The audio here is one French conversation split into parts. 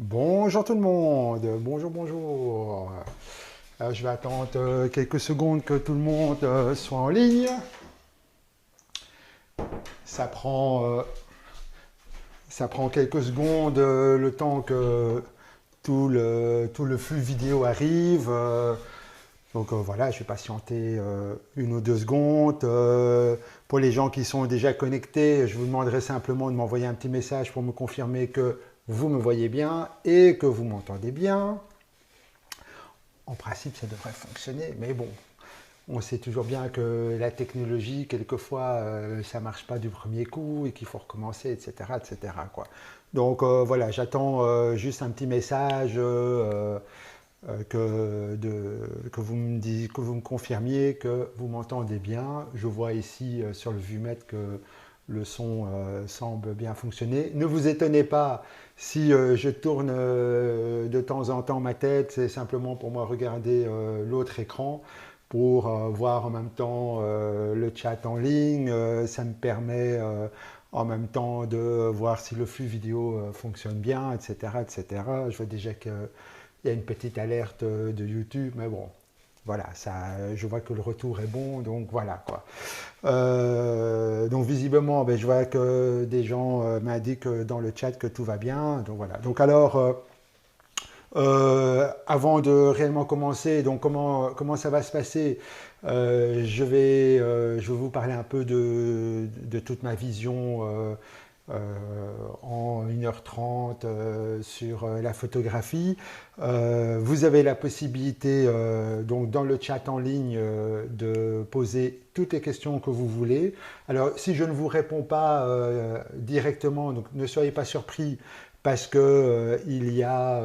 Bonjour tout le monde, bonjour, bonjour. Je vais attendre quelques secondes que tout le monde soit en ligne. Ça prend, euh, Ça prend quelques secondes le temps que tout le flux vidéo arrive. Voilà, je vais patienter 1 ou 2 secondes. Pour les gens qui sont déjà connectés, je vous demanderai simplement de m'envoyer un petit message pour me confirmer que vous me voyez bien et que vous m'entendez bien. En principe, ça devrait fonctionner, mais bon, on sait toujours bien que la technologie, quelquefois, ça ne marche pas du premier coup et qu'il faut recommencer, etc., etc., quoi. Voilà, j'attends juste un petit message que que vous me confirmiez que vous m'entendez bien. Je vois ici sur le vumètre que le son semble bien fonctionner. Ne vous étonnez pas si je tourne de temps en temps ma tête, c'est simplement pour moi regarder l'autre écran pour voir en même temps le chat en ligne. Ça me permet en même temps de voir si le flux vidéo fonctionne bien, etc., etc. Je vois déjà qu'il y a une petite alerte de YouTube, mais bon, voilà, je vois que le retour est bon, donc voilà quoi. Donc visiblement, ben, je vois que des gens m'indiquent dans le chat que tout va bien, donc voilà. Donc alors, avant de réellement commencer, donc comment ça va se passer? Je vais vous parler un peu de toute ma vision en 1h30 sur la photographie. Vous avez la possibilité, donc dans le chat en ligne, de poser toutes les questions que vous voulez. Alors, si je ne vous réponds pas directement, donc ne soyez pas surpris parce que il y a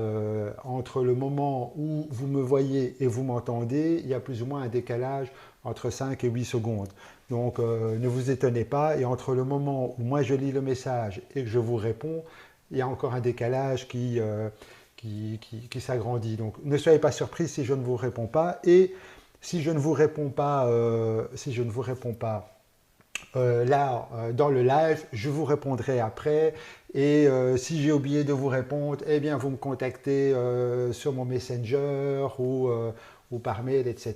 entre le moment où vous me voyez et vous m'entendez, il y a plus ou moins un décalage entre 5 et 8 secondes. Donc ne vous étonnez pas, et entre le moment où moi je lis le message et que je vous réponds, il y a encore un décalage qui s'agrandit. Donc ne soyez pas surpris si je ne vous réponds pas, et si je ne vous réponds pas, là, dans le live, je vous répondrai après. Et si j'ai oublié de vous répondre, eh bien, vous me contactez sur mon Messenger ou par mail, etc.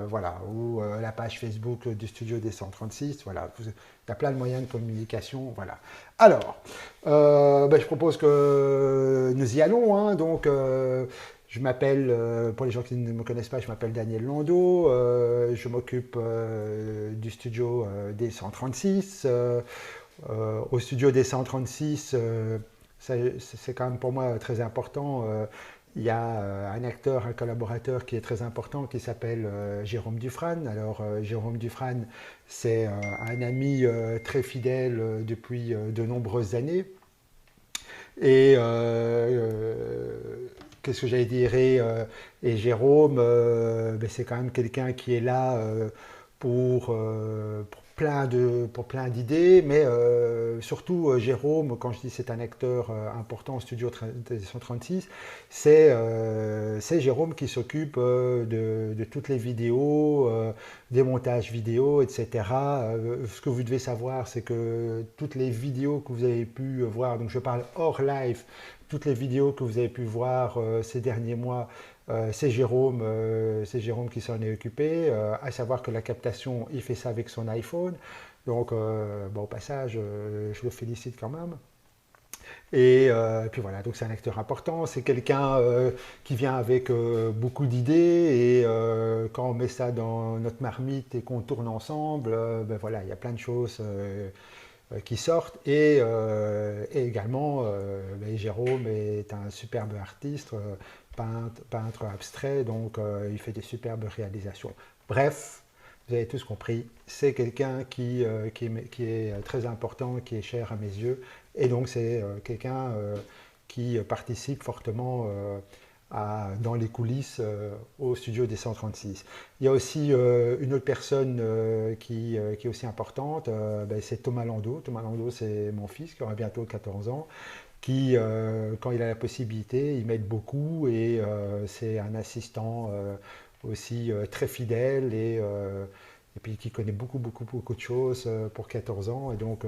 Voilà, ou la page Facebook du Studio des 136. Voilà, il y a plein de moyens de communication. Voilà. Alors, ben, je propose que nous y allons, hein. Donc, je m'appelle, pour les gens qui ne me connaissent pas, je m'appelle Daniel Landau. Je m'occupe du studio des 136. Au studio des 136, c'est quand même pour moi très important. Il y a un acteur, un collaborateur qui est très important qui s'appelle Jérôme Dufresne. Alors, Jérôme Dufresne, c'est un ami très fidèle depuis de nombreuses années. Et qu'est-ce que j'allais dire? Et Jérôme, ben, c'est quand même quelqu'un qui est là pour plein d'idées, mais surtout Jérôme, quand je dis c'est un acteur important au studio 136, c'est Jérôme qui s'occupe de toutes les vidéos, des montages vidéo, etc. Ce que vous devez savoir, c'est que toutes les vidéos que vous avez pu voir, donc je parle hors live, toutes les vidéos que vous avez pu voir ces derniers mois, c'est Jérôme qui s'en est occupé. À savoir que la captation, il fait ça avec son iPhone. Donc, bon, au passage, je le félicite quand même. Et puis voilà, donc c'est un acteur important, c'est quelqu'un qui vient avec beaucoup d'idées, et quand on met ça dans notre marmite et qu'on tourne ensemble, ben voilà, il y a plein de choses qui sortent. Et également, ben, Jérôme est un superbe artiste, peintre abstrait, donc il fait des superbes réalisations. Bref, vous avez tous compris, c'est quelqu'un qui est très important, qui est cher à mes yeux, et donc c'est quelqu'un qui participe fortement dans les coulisses au studio des 136. Il y a aussi une autre personne qui est aussi importante, ben, c'est Thomas Landau. Thomas Landau, c'est mon fils qui aura bientôt 14 ans, qui, quand il a la possibilité, il m'aide beaucoup, et c'est un assistant aussi très fidèle, et puis qui connaît beaucoup, beaucoup, beaucoup de choses pour 14 ans. Et donc,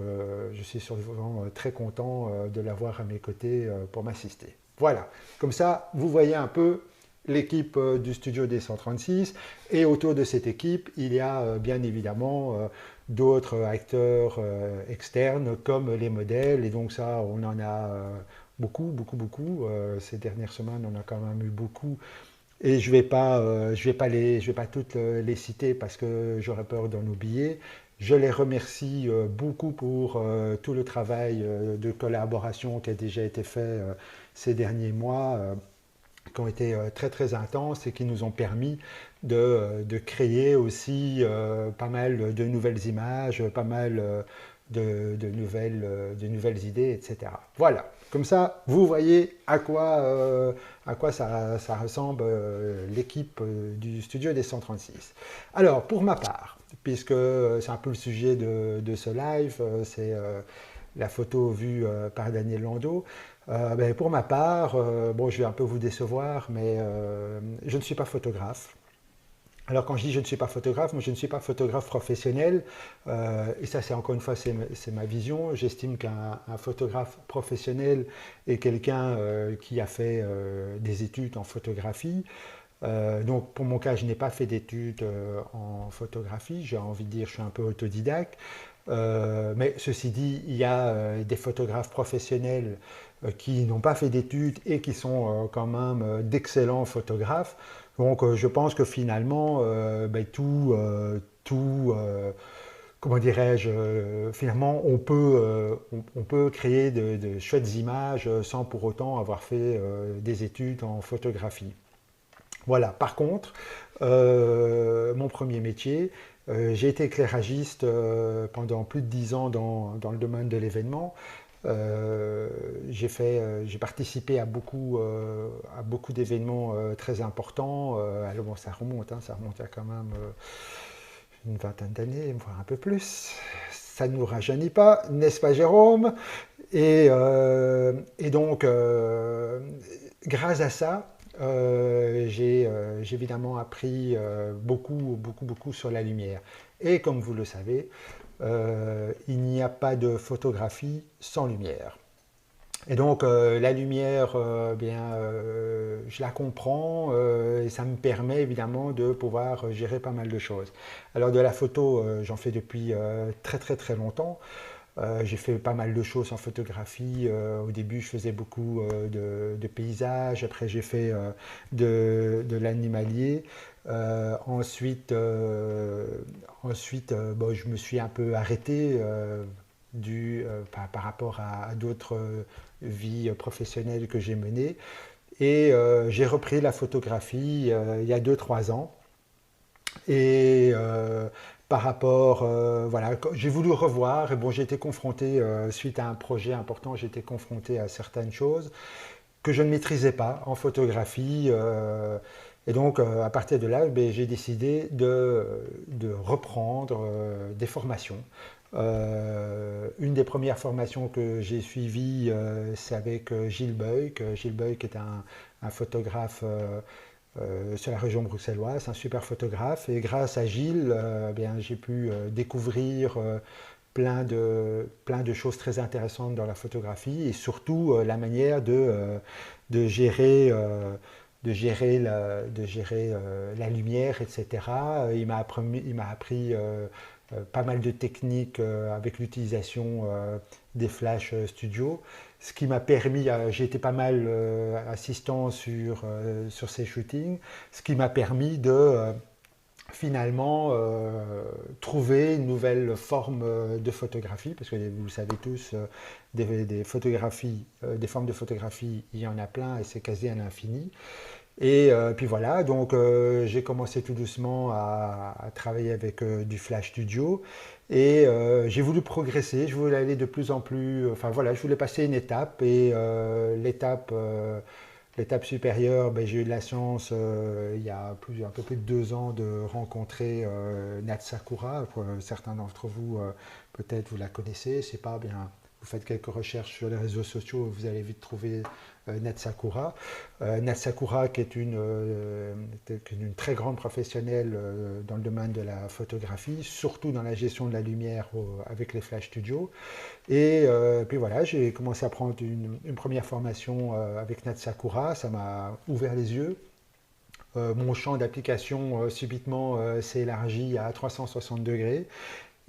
je suis souvent très content de l'avoir à mes côtés pour m'assister. Voilà, comme ça, vous voyez un peu l'équipe du studio D136 et autour de cette équipe, il y a bien évidemment d'autres acteurs externes comme les modèles et donc ça, on en a beaucoup. Ces dernières semaines, on a quand même eu beaucoup et je vais pas toutes les citer parce que j'aurais peur d'en oublier. Je les remercie beaucoup pour tout le travail de collaboration qui a déjà été fait ces derniers mois, qui ont été très intenses et qui nous ont permis de créer aussi pas mal de nouvelles images, pas mal de nouvelles idées, etc. Voilà, comme ça, vous voyez à quoi ça ressemble l'équipe du studio des 136. Alors, pour ma part, puisque c'est un peu le sujet de ce live, c'est la photo vue par Daniel Landau. Ben, pour ma part, bon, je vais un peu vous décevoir, mais je ne suis pas photographe. Alors quand je dis je ne suis pas photographe, moi je ne suis pas photographe professionnel, et ça c'est encore une fois c'est ma vision. J'estime qu'un photographe professionnel est quelqu'un qui a fait des études en photographie. Donc pour mon cas, je n'ai pas fait d'études en photographie, j'ai envie de dire je suis un peu autodidacte. Mais ceci dit, il y a des photographes professionnels qui n'ont pas fait d'études et qui sont quand même d'excellents photographes. Donc je pense que finalement, ben, comment dirais-je, finalement on peut créer de chouettes images sans pour autant avoir fait des études en photographie. Voilà, par contre, mon premier métier, j'ai été éclairagiste pendant plus de 10 ans dans le domaine de l'événement. J'ai participé à beaucoup d'événements très importants. Alors bon, ça remonte à quand même une vingtaine d'années, voire un peu plus. Ça ne nous rajeunit pas, n'est-ce pas Jérôme? Et donc, grâce à ça, j'ai évidemment appris beaucoup sur la lumière. Et comme vous le savez, il n'y a pas de photographie sans lumière. Et donc la lumière, je la comprends et ça me permet évidemment de pouvoir gérer pas mal de choses. Alors de la photo, j'en fais depuis très longtemps. J'ai fait pas mal de choses en photographie. Au début, je faisais beaucoup de paysages. Après, j'ai fait de l'animalier. Bon, je me suis un peu arrêté par rapport à d'autres vies professionnelles que j'ai menées. Et j'ai repris la photographie il y a 2 3 ans. Et par rapport, voilà, j'ai voulu revoir, et bon, j'ai été confronté, suite à un projet important, j'ai été confronté à certaines choses que je ne maîtrisais pas en photographie. Et donc, à partir de là, ben, j'ai décidé de reprendre des formations. Une des premières formations que j'ai suivies, c'est avec Gilles Beuck. Gilles Beuck est un photographe sur la région bruxelloise, un super photographe. Et grâce à Gilles, bien, j'ai pu découvrir plein de choses très intéressantes dans la photographie et surtout la manière de gérer, de gérer la lumière, etc. Il m'a appris pas mal de techniques avec l'utilisation des flash studio, ce qui m'a permis, j'ai été pas mal assistant sur ces shootings, ce qui m'a permis de finalement trouver une nouvelle forme de photographie, parce que vous le savez tous, des photographies, des formes de photographie, il y en a plein et c'est quasi à l'infini. Et puis voilà, donc j'ai commencé tout doucement à travailler avec du Flash Studio et j'ai voulu progresser, je voulais aller de plus en plus, enfin voilà, je voulais passer une étape et l'étape supérieure, ben, j'ai eu de la chance il y a un peu plus de 2 ans de rencontrer Nat Sakura. Certains d'entre vous peut-être vous la connaissez, c'est pas bien vous faites quelques recherches sur les réseaux sociaux, vous allez vite trouver Nat Sakura. Nat Sakura qui est une très grande professionnelle dans le domaine de la photographie, surtout dans la gestion de la lumière avec les Flash Studio. Et puis voilà, j'ai commencé à prendre une première formation avec Nat Sakura, ça m'a ouvert les yeux. Mon champ d'application subitement s'est élargi à 360 degrés.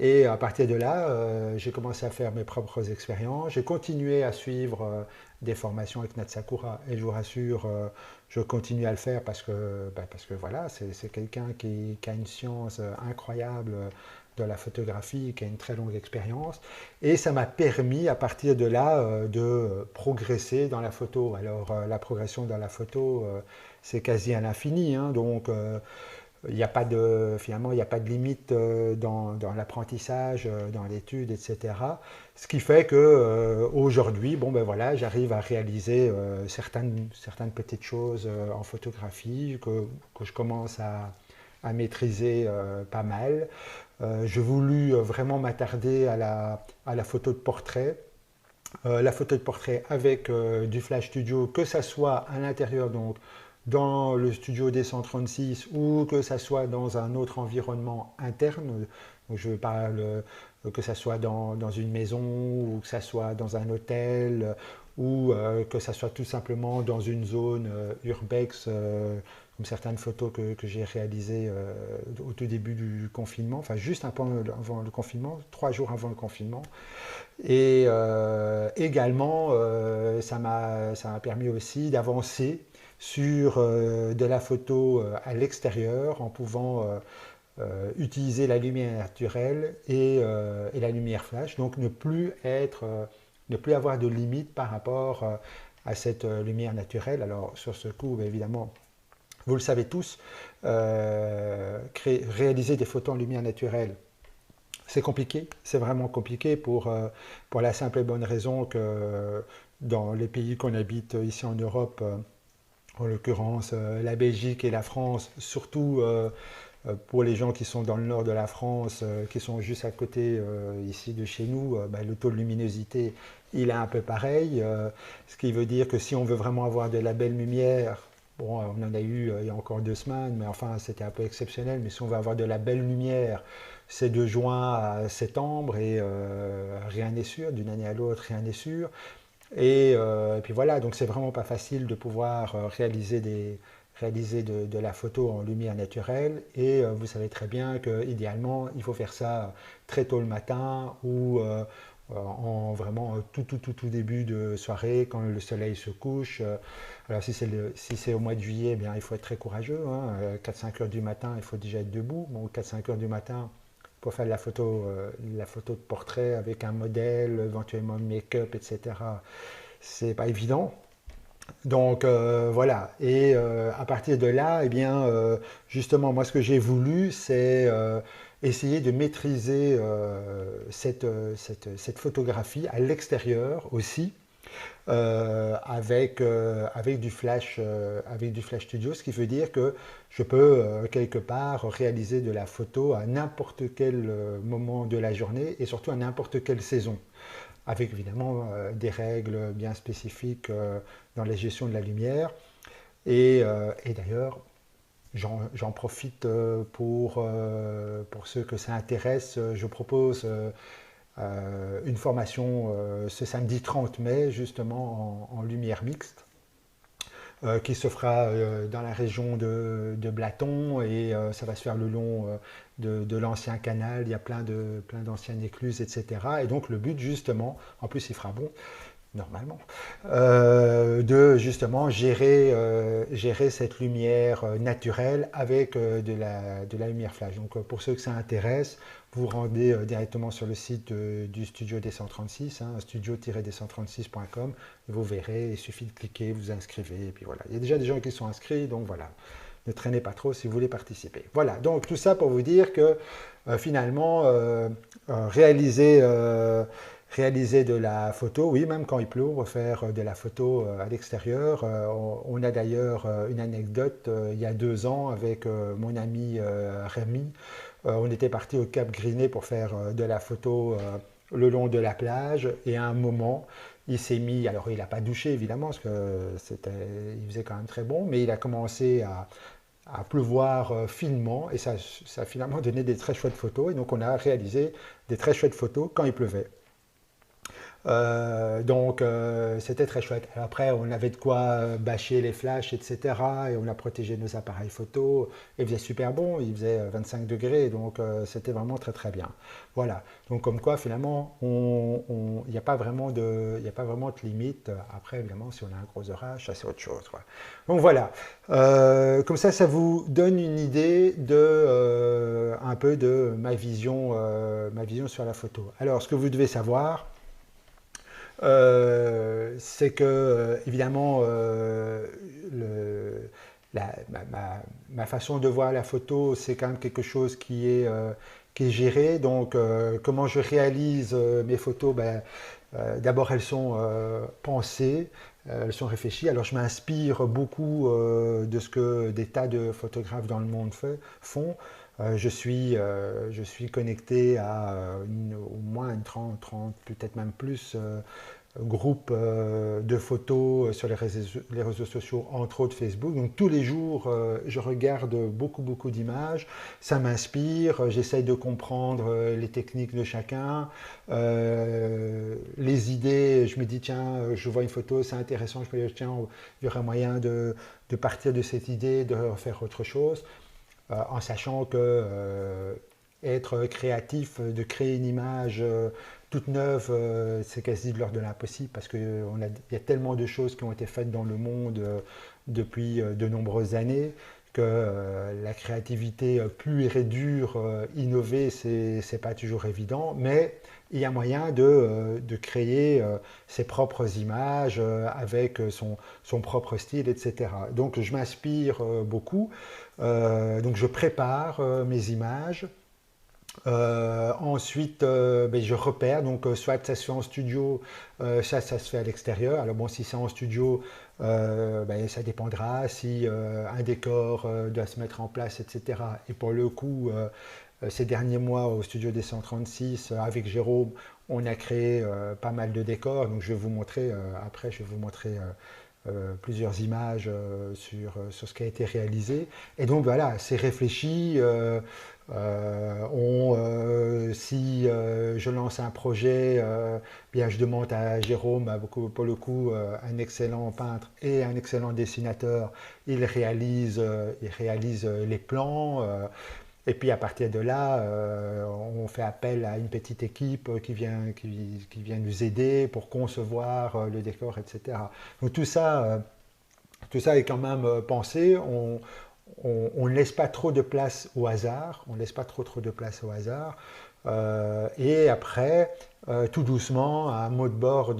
Et à partir de là, j'ai commencé à faire mes propres expériences. J'ai continué à suivre des formations avec Nat Sakura. Et je vous rassure, je continue à le faire parce que voilà, c'est quelqu'un qui a une science incroyable de la photographie, qui a une très longue expérience. Et ça m'a permis, à partir de là, de progresser dans la photo. Alors, la progression dans la photo, c'est quasi à l'infini, hein, donc il n'y a pas de, finalement, il n'y a pas de limite dans l'apprentissage, dans l'étude, etc. Ce qui fait que aujourd'hui, bon ben voilà, j'arrive à réaliser certaines petites choses en photographie que je commence à maîtriser pas mal. J'ai voulu vraiment m'attarder à la photo de portrait. La photo de portrait avec du Flash Studio, que ça soit à l'intérieur, donc dans le studio D136 ou que ça soit dans un autre environnement interne. Donc je parle que ça soit dans une maison ou que ça soit dans un hôtel ou que ça soit tout simplement dans une zone urbex, comme certaines photos que j'ai réalisées au tout début du confinement, enfin juste un peu avant le confinement, 3 jours avant le confinement. Et également, ça m'a permis aussi d'avancer sur de la photo à l'extérieur en pouvant utiliser la lumière naturelle et la lumière flash, donc ne plus avoir de limite par rapport à cette lumière naturelle. Alors sur ce coup, évidemment, vous le savez tous, réaliser des photos en lumière naturelle, c'est compliqué, c'est vraiment compliqué pour la simple et bonne raison que dans les pays qu'on habite ici en Europe, en l'occurrence la Belgique et la France, surtout pour les gens qui sont dans le nord de la France, qui sont juste à côté ici de chez nous, le taux de luminosité, il est un peu pareil, ce qui veut dire que si on veut vraiment avoir de la belle lumière, bon, on en a eu il y a encore 2 semaines, mais enfin c'était un peu exceptionnel, mais si on veut avoir de la belle lumière, c'est de juin à septembre et rien n'est sûr, d'une année à l'autre, rien n'est sûr. Et puis voilà, donc c'est vraiment pas facile de pouvoir réaliser de la photo en lumière naturelle. Et vous savez très bien qu'idéalement, il faut faire ça très tôt le matin ou vraiment tout début de soirée, quand le soleil se couche. Alors si c'est au mois de juillet, eh bien, il faut être très courageux, hein. 4-5 heures du matin, il faut déjà être debout. Bon, 4-5 heures du matin, pour faire la photo de portrait avec un modèle, éventuellement de make-up, etc. C'est pas évident. Donc voilà. Et à partir de là, eh bien, justement, moi, ce que j'ai voulu, c'est essayer de maîtriser cette photographie à l'extérieur aussi, avec du Flash Studio, ce qui veut dire que je peux quelque part réaliser de la photo à n'importe quel moment de la journée et surtout à n'importe quelle saison, avec évidemment des règles bien spécifiques dans la gestion de la lumière. Et d'ailleurs, j'en profite pour ceux que ça intéresse. Je propose une formation ce samedi 30 mai, justement en lumière mixte, qui se fera dans la région de Blaton et ça va se faire le long de l'ancien canal. Il y a plein d'anciennes écluses, etc. Et donc le but, justement, en plus il fera bon, normalement, de justement gérer cette lumière naturelle avec de la lumière flash. Donc pour ceux que ça intéresse, vous vous rendez directement sur le site du studio D136, hein, studio-d136.com, et vous verrez, il suffit de cliquer, vous inscrivez, et puis voilà. Il y a déjà des gens qui sont inscrits, donc voilà. Ne traînez pas trop si vous voulez participer. Voilà, donc tout ça pour vous dire que finalement, réaliser de la photo, oui, même quand il pleut, on va faire de la photo à l'extérieur. On a d'ailleurs une anecdote il y a 2 ans avec mon ami Rémi. On était parti au Cap Griné pour faire de la photo le long de la plage et à un moment, il s'est mis, alors il n'a pas douché évidemment parce que il faisait quand même très bon, mais il a commencé à pleuvoir finement et ça a finalement donné des très chouettes photos et donc on a réalisé des très chouettes photos quand il pleuvait. C'était très chouette. Après, on avait de quoi bâcher les flashs, etc. Et on a protégé nos appareils photo. Il faisait super bon, il faisait 25 degrés, donc c'était vraiment très très bien. Voilà. Donc comme quoi, finalement, il n'y a pas vraiment de, il y a pas vraiment de limite. Après, évidemment, si on a un gros orage, ça c'est autre chose, quoi. Donc voilà. Comme ça vous donne une idée de un peu de ma vision sur la photo. Alors, ce que vous devez savoir, c'est que, évidemment, ma façon de voir la photo, c'est quand même quelque chose qui est géré. Donc, comment je réalise mes photos, d'abord, elles sont pensées, elles sont réfléchies. Alors, je m'inspire beaucoup de ce que des tas de photographes dans le monde font. Je suis connecté à au moins une 30 peut-être même plus, groupes de photos sur les réseaux sociaux, entre autres Facebook. Donc tous les jours, je regarde beaucoup, beaucoup d'images. Ça m'inspire. J'essaye de comprendre les techniques de chacun. Les idées, je me dis, tiens, je vois une photo, c'est intéressant. Je me dis, tiens, il y aurait moyen de partir de cette idée, de faire autre chose. En sachant que être créatif, de créer une image toute neuve, c'est quasi de l'ordre de l'impossible parce qu'il y a tellement de choses qui ont été faites dans le monde depuis de nombreuses années que la créativité pure et dure, innover, c'est pas toujours évident, mais il y a moyen de créer ses propres images avec son propre style, etc. Donc je m'inspire beaucoup. Donc je prépare mes images. Ensuite, je repère, donc soit ça se fait en studio, ça se fait à l'extérieur. Alors bon, si c'est en studio, ça dépendra si un décor doit se mettre en place, etc. Et pour le coup, ces derniers mois au studio des 136, avec Jérôme, on a créé pas mal de décors. Donc je vais vous montrer, après, je vais vous montrer plusieurs images sur ce qui a été réalisé. Et donc voilà, c'est réfléchi. Si je lance un projet, bien je demande à Jérôme, pour le coup, un excellent peintre et un excellent dessinateur. Il réalise les plans. Et puis à partir de là, on fait appel à une petite équipe qui vient nous aider pour concevoir le décor, etc. Donc tout ça est quand même pensé. On ne laisse pas trop de place au hasard. On ne laisse pas trop de place au hasard. Et après, tout doucement, un mot de bord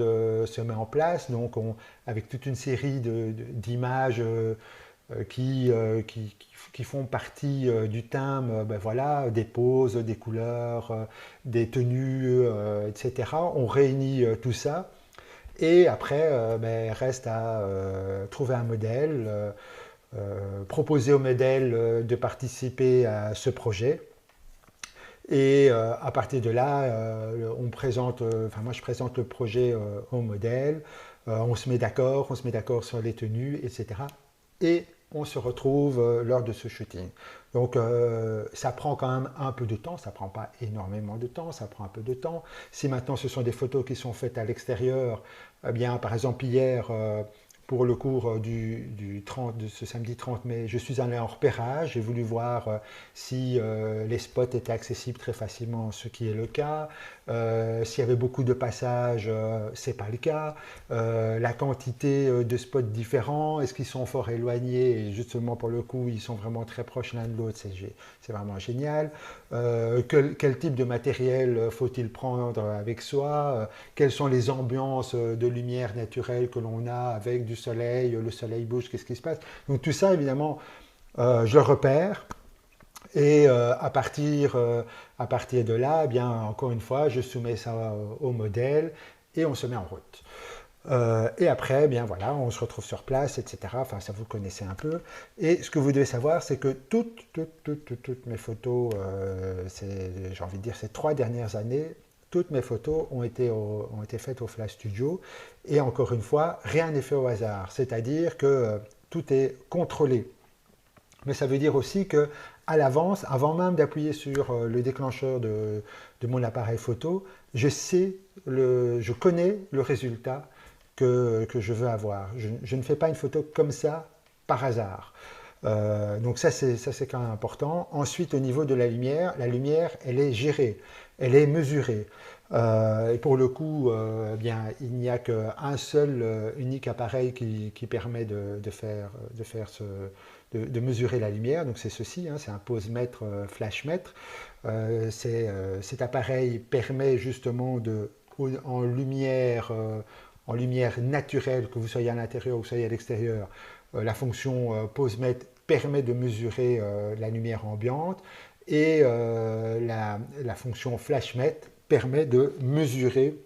se met en place. Donc, avec toute une série d'images qui font partie du thème, voilà, des poses, des couleurs, des tenues, etc. On réunit tout ça. Et après, reste à trouver un modèle, proposer au modèle de participer à ce projet. Et à partir de là, moi je présente le projet au modèle, on se met d'accord sur les tenues, etc. Et on se retrouve lors de ce shooting. Donc ça prend quand même un peu de temps, ça prend pas énormément de temps, ça prend un peu de temps. Si maintenant ce sont des photos qui sont faites à l'extérieur, eh bien par exemple hier, pour le cours de ce samedi 30 mai, je suis allé en repérage, j'ai voulu voir si les spots étaient accessibles très facilement, ce qui est le cas. S'il y avait beaucoup de passages, ce n'est pas le cas. La quantité de spots différents, est-ce qu'ils sont fort éloignés? Et justement, pour le coup, ils sont vraiment très proches l'un de l'autre, c'est vraiment génial. Quel type de matériel faut-il prendre avec soi? Quelles sont les ambiances de lumière naturelle que l'on a avec du soleil, le soleil bouge, qu'est-ce qui se passe? Donc tout ça, évidemment, je le repère. Et à partir de là, eh bien, encore une fois, je soumets ça au modèle et on se met en route. Et après, eh bien voilà, on se retrouve sur place, etc. Enfin, ça vous connaissez un peu. Et ce que vous devez savoir, c'est que toutes mes photos, j'ai envie de dire ces 3 dernières années, toutes mes photos ont été faites au Flash Studio. Et encore une fois, rien n'est fait au hasard. C'est-à-dire que tout est contrôlé. Mais ça veut dire aussi que à l'avance, avant même d'appuyer sur le déclencheur de mon appareil photo, je connais le résultat que je veux avoir. Je ne fais pas une photo comme ça par hasard. Donc ça c'est quand même important. Ensuite, au niveau de la lumière, elle est gérée, elle est mesurée. Et pour le coup, bien, il n'y a qu'un seul unique appareil qui permet de mesurer la lumière. Donc c'est ceci, hein, c'est un posemètre flashmètre. Cet appareil permet justement en lumière naturelle, que vous soyez à l'intérieur ou que vous soyez à l'extérieur, la fonction posemètre permet de mesurer la lumière ambiante et la fonction flashmètre permet de mesurer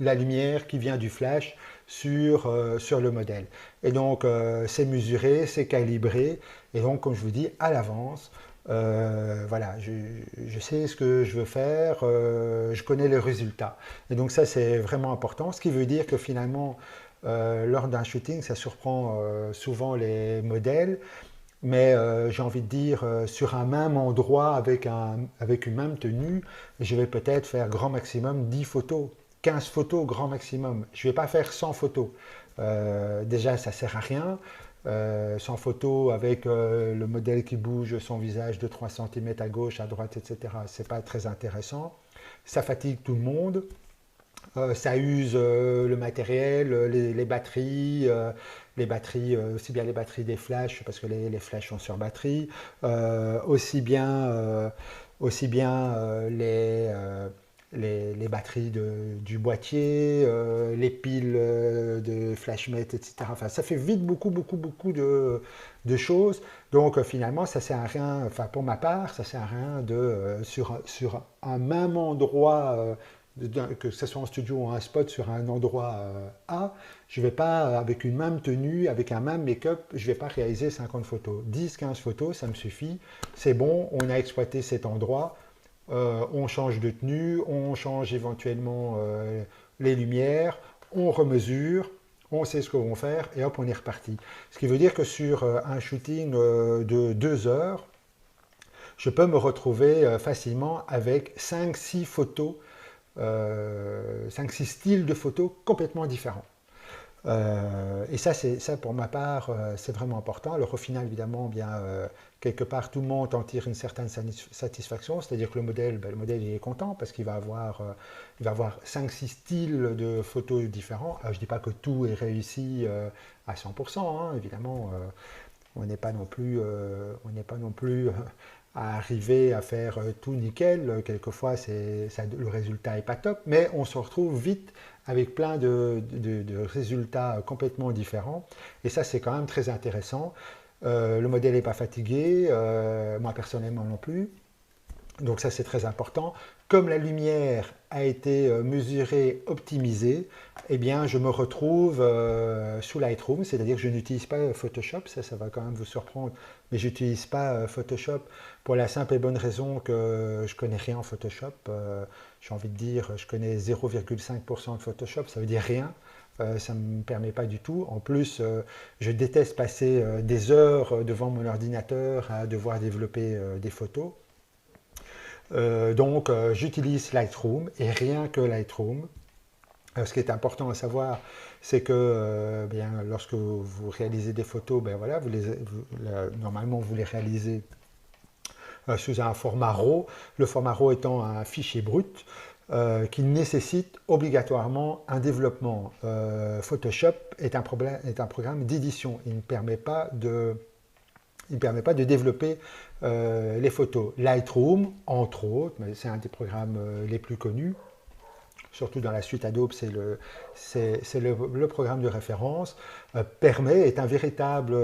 la lumière qui vient du flash sur le modèle. Et donc c'est mesuré, c'est calibré et donc comme je vous dis à l'avance, voilà, je sais ce que je veux faire, je connais les résultats. Et donc ça c'est vraiment important, ce qui veut dire que finalement lors d'un shooting ça surprend souvent les modèles. Mais j'ai envie de dire, sur un même endroit avec une même tenue, je vais peut-être faire grand maximum 10 photos, 15 photos grand maximum. Je ne vais pas faire 100 photos. Déjà, ça ne sert à rien. 100 photos avec le modèle qui bouge son visage de 3 cm à gauche, à droite, etc. Ce n'est pas très intéressant. Ça fatigue tout le monde. Ça use le matériel, les batteries, aussi bien les batteries des flashs, parce que les flashs sont sur batterie, aussi bien les batteries du boîtier, les piles de flashmètre, etc. Enfin, ça fait vite beaucoup de choses. Donc finalement, ça sert à rien, enfin pour ma part, ça sert à rien sur un même endroit que ce soit en studio ou en spot sur un endroit A, je ne vais pas, avec une même tenue, avec un même make-up, je ne vais pas réaliser 50 photos. 10-15 photos, ça me suffit. C'est bon, on a exploité cet endroit, on change de tenue, on change éventuellement les lumières, on remesure, on sait ce qu'on va faire et hop, on est reparti. Ce qui veut dire que sur un shooting de 2 heures, je peux me retrouver facilement avec 5-6 photos 5-6 styles de photos complètement différents. Et ça, pour ma part, c'est vraiment important. Alors au final, évidemment, bien, quelque part, tout le monde en tire une certaine satisfaction, c'est-à-dire que le modèle il est content parce qu'il va avoir 5-6 styles de photos différents. Alors, je ne dis pas que tout est réussi à 100%, hein, évidemment, on n'est pas non plus à arriver à faire tout nickel. Quelquefois, le résultat n'est pas top, mais on se retrouve vite avec plein de résultats complètement différents. Et ça, c'est quand même très intéressant. Le modèle n'est pas fatigué, moi personnellement non plus. Donc ça, c'est très important. Comme la lumière a été mesurée, optimisée, eh bien, je me retrouve sous Lightroom, c'est-à-dire que je n'utilise pas Photoshop, ça va quand même vous surprendre, mais je n'utilise pas Photoshop pour la simple et bonne raison que je ne connais rien en Photoshop. J'ai envie de dire, je connais 0,5% de Photoshop, ça veut dire rien. Ça ne me permet pas du tout. En plus, je déteste passer des heures devant mon ordinateur à devoir développer des photos. Donc, j'utilise Lightroom et rien que Lightroom. Ce qui est important à savoir, c'est que bien, lorsque vous réalisez des photos, ben voilà, normalement vous les réalisez sous un format RAW. Le format RAW étant un fichier brut qui nécessite obligatoirement un développement. Photoshop est un programme d'édition. Il ne permet pas de développer les photos. Lightroom, entre autres, mais c'est un des programmes les plus connus, surtout dans la suite Adobe, c'est le programme de référence, est un véritable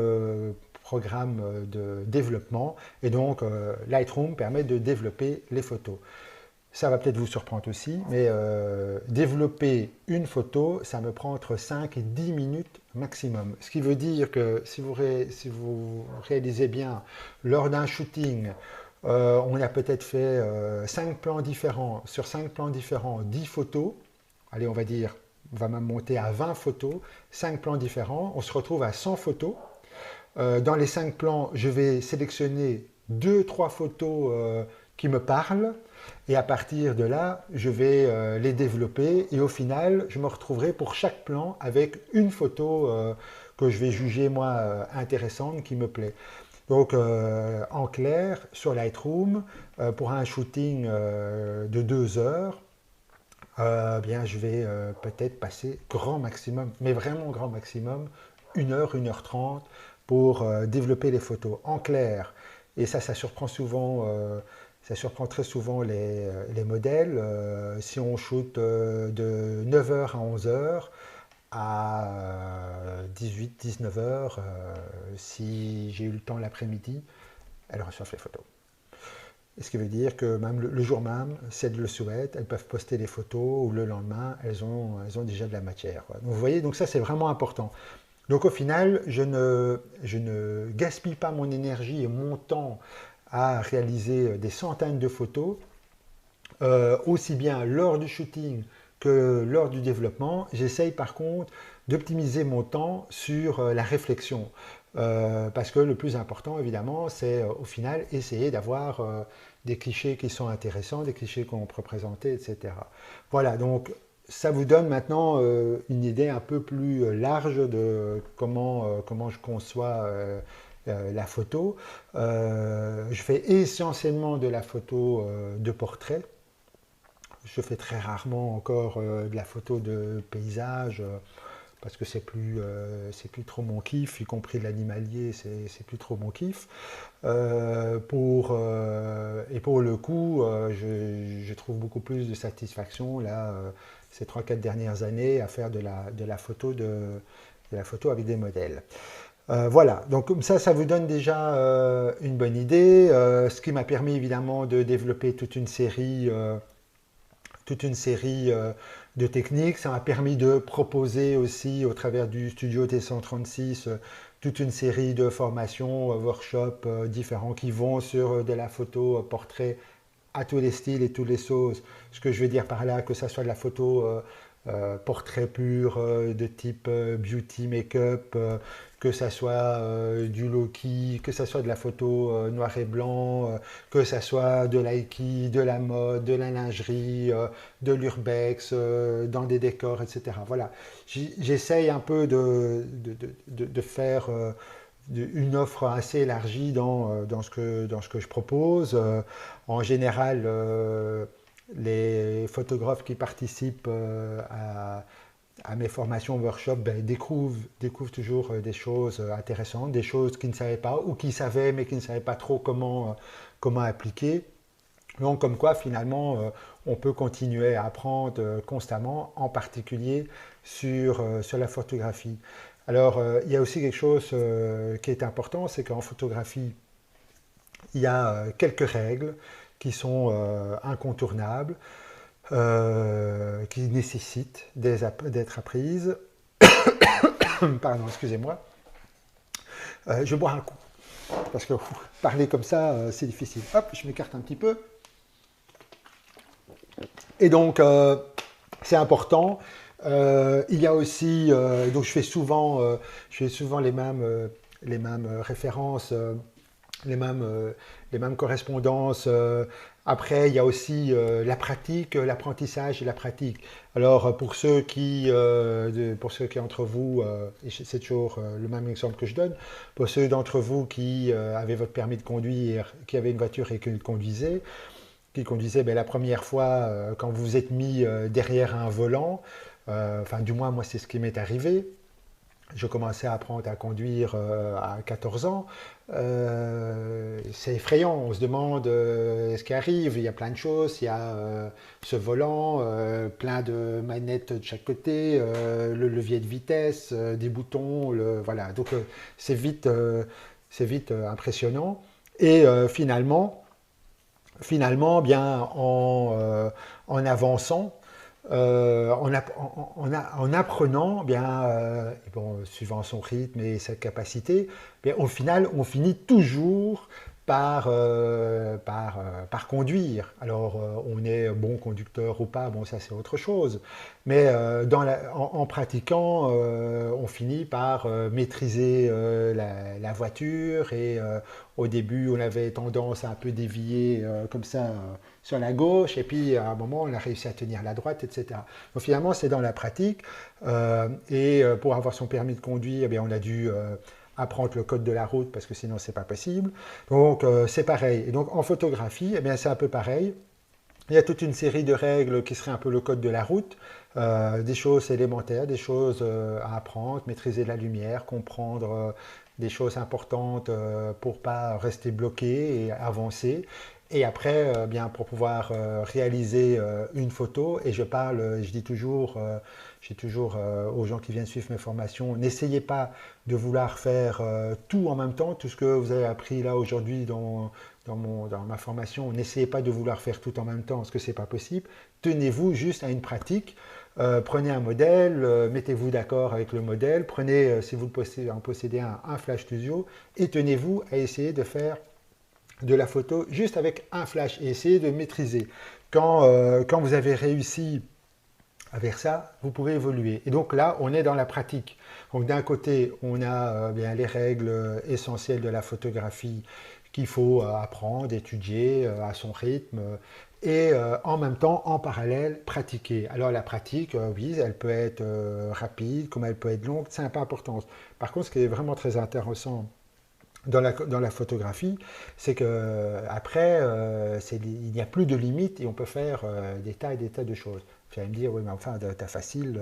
programme de développement, et donc Lightroom permet de développer les photos. Ça va peut-être vous surprendre aussi, mais développer une photo, ça me prend entre 5 et 10 minutes maximum. Ce qui veut dire que si vous réalisez bien lors d'un shooting, On a peut-être fait 5 plans différents, sur 5 plans différents, 10 photos. Allez, on va dire, on va même monter à 20 photos, 5 plans différents. On se retrouve à 100 photos. Dans les 5 plans, je vais sélectionner 2-3 photos qui me parlent. Et à partir de là, je vais les développer. Et au final, je me retrouverai pour chaque plan avec une photo que je vais juger, moi, intéressante, qui me plaît. Donc, en clair, sur Lightroom, pour un shooting de 2 heures, bien, je vais peut-être passer grand maximum, mais vraiment grand maximum, 1 heure, 1 h 30 pour développer les photos en clair. Et ça surprend souvent, ça surprend très souvent les modèles. Si on shoot de 9 h à 11 h, à 18-19 h, si j'ai eu le temps l'après-midi, elles reçoivent les photos. Et ce qui veut dire que même le jour même, si elles le souhaitent, elles peuvent poster les photos ou le lendemain, elles ont déjà de la matière, quoi. Donc vous voyez, donc ça c'est vraiment important. Donc au final, je ne gaspille pas mon énergie et mon temps à réaliser des centaines de photos, aussi bien lors du shooting que lors du développement. J'essaye par contre d'optimiser mon temps sur la réflexion. Parce que le plus important, évidemment, c'est au final essayer d'avoir des clichés qui sont intéressants, des clichés qu'on peut présenter, etc. Voilà, donc ça vous donne maintenant une idée un peu plus large de comment je conçois la photo. Je fais essentiellement de la photo de portrait. Je fais très rarement encore de la photo de paysage parce que c'est plus trop mon kiff, y compris l'animalier, c'est plus trop mon kiff. Et pour le coup, je trouve beaucoup plus de satisfaction là, ces 3-4 dernières années à faire de la photo avec des modèles. Voilà, donc comme ça vous donne déjà une bonne idée, ce qui m'a permis évidemment de développer toute une série de techniques. Ça m'a permis de proposer aussi, au travers du Studio T136, toute une série de formations, workshops différents qui vont sur de la photo portrait à tous les styles et toutes les sauces. Ce que je veux dire par là, que ça soit de la photo portrait pur de type beauty make-up, que ça soit du low-key, que ça soit de la photo noir et blanc, que ça soit de l'high-key, de la mode, de la lingerie, de l'urbex, dans des décors, etc. Voilà, j'essaye un peu de faire une offre assez élargie dans ce que je propose. En général, les photographes qui participent à mes formations, workshops, ben, découvrent toujours des choses intéressantes, des choses qu'ils ne savaient pas ou qu'ils savaient mais qu'ils ne savaient pas trop comment appliquer. Donc comme quoi finalement on peut continuer à apprendre constamment, en particulier sur la photographie. Alors il y a aussi quelque chose qui est important, c'est qu'en photographie, il y a quelques règles qui sont incontournables, qui nécessitent d'être apprises. Pardon, excusez-moi. Je bois un coup, parce que parler comme ça, c'est difficile. Hop, je m'écarte un petit peu. Et donc, c'est important. Il y a aussi, donc je fais souvent les mêmes références, les mêmes correspondances. Après, il y a aussi la pratique, l'apprentissage et la pratique. Alors, pour ceux qui entre vous, et c'est toujours le même exemple que je donne, pour ceux d'entre vous qui avaient votre permis de conduire, qui avaient une voiture et qui le conduisaient, ben, la première fois, quand vous vous êtes mis derrière un volant, enfin du moins moi c'est ce qui m'est arrivé, je commençais à apprendre à conduire à 14 ans. C'est effrayant, on se demande ce qui arrive. Il y a plein de choses, il y a ce volant, plein de manettes de chaque côté, le levier de vitesse, des boutons, voilà. Donc c'est vite impressionnant. Et finalement, bien en avançant, en apprenant, bien, bon, suivant son rythme et sa capacité, bien, au final, on finit toujours par conduire. Alors, on est bon conducteur ou pas, bon, ça c'est autre chose. Mais en pratiquant, on finit par maîtriser la voiture et au début, on avait tendance à un peu dévier comme ça sur la gauche et puis à un moment, on a réussi à tenir la droite, etc. Donc finalement, c'est dans la pratique. Pour avoir son permis de conduire, eh bien, on a dû apprendre le code de la route parce que sinon c'est pas possible. Donc c'est pareil. Et donc en photographie, eh bien c'est un peu pareil. Il y a toute une série de règles qui seraient un peu le code de la route, des choses élémentaires, des choses à apprendre, maîtriser la lumière, comprendre des choses importantes pour pas rester bloqué et avancer. Et après, bien pour pouvoir réaliser une photo, et je parle, je dis toujours aux gens qui viennent suivre mes formations, n'essayez pas de vouloir faire tout en même temps, tout ce que vous avez appris là aujourd'hui dans ma formation, n'essayez pas de vouloir faire tout en même temps, parce que ce n'est pas possible. Tenez-vous juste à une pratique. Prenez un modèle, mettez-vous d'accord avec le modèle, prenez, si vous en possédez un Flash Studio, et tenez-vous à essayer de faire de la photo juste avec un flash et essayez de maîtriser. Quand vous avez réussi avec ça, vous pouvez évoluer. Et donc là, on est dans la pratique. Donc d'un côté, on a bien les règles essentielles de la photographie qu'il faut apprendre, étudier à son rythme et en même temps, en parallèle, pratiquer. Alors la pratique, oui, elle peut être rapide, comme elle peut être longue, c'est pas important. Par contre, ce qui est vraiment très intéressant dans la photographie, c'est que après, il n'y a plus de limites et on peut faire des tas et des tas de choses. Vous allez me dire, oui, mais enfin, t'as facile,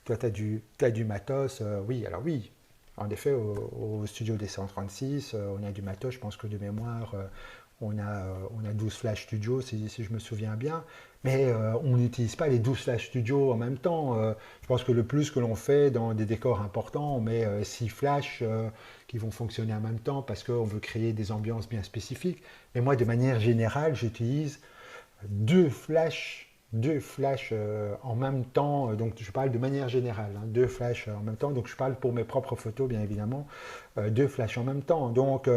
toi, t'as du matos. Oui, alors oui, en effet, au studio des 136, on a du matos, je pense que de mémoire, on a 12 Flash Studio, si je me souviens bien, mais on n'utilise pas les 12 Flash Studio en même temps. Je pense que le plus que l'on fait dans des décors importants, on met 6 Flash qui vont fonctionner en même temps parce qu'on veut créer des ambiances bien spécifiques. Mais moi, de manière générale, j'utilise deux flashs en même temps. Donc, je parle de manière générale, hein, deux flashs en même temps. Donc, je parle pour mes propres photos, bien évidemment, deux flashs en même temps. Donc,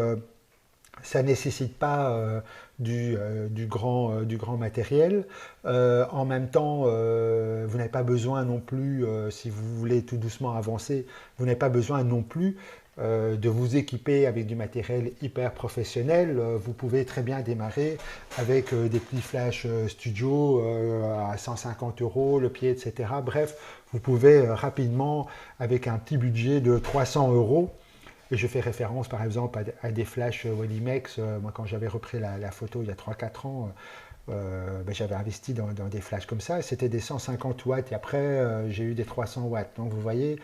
ça ne nécessite pas du grand matériel. En même temps, vous n'avez pas besoin non plus, si vous voulez tout doucement avancer, vous n'avez pas besoin non plus de vous équiper avec du matériel hyper professionnel. Vous pouvez très bien démarrer avec des petits flash studio à 150 euros le pied, etc. Bref, vous pouvez rapidement, avec un petit budget de 300 euros, et je fais référence par exemple à des flashs Wedimex. Moi, quand j'avais repris la photo il y a 3-4 ans, j'avais investi dans des flashs comme ça. C'était des 150 watts et après, j'ai eu des 300 watts. Donc, vous voyez,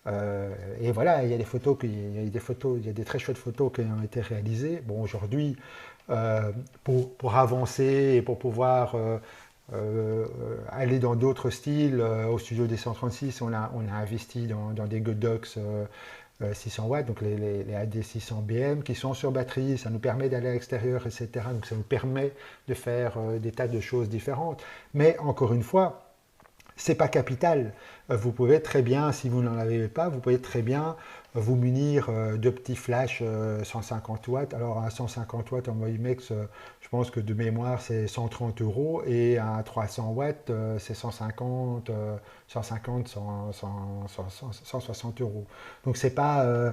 et voilà, il y a des photos, il y a des très chouettes photos qui ont été réalisées. Bon, aujourd'hui, pour avancer et pour pouvoir aller dans d'autres styles, au studio des 136, on a investi dans des Godox 600 watts, donc les AD600BM qui sont sur batterie, ça nous permet d'aller à l'extérieur, etc. Donc ça nous permet de faire des tas de choses différentes. Mais encore une fois, c'est pas capital. Vous pouvez très bien, si vous n'en avez pas, vous pouvez très bien vous munir de petits flashs 150 watts. Alors un 150 watts en Wedimex, je pense que de mémoire c'est 130 euros et un 300 watts c'est 150, 160 euros. Donc c'est pas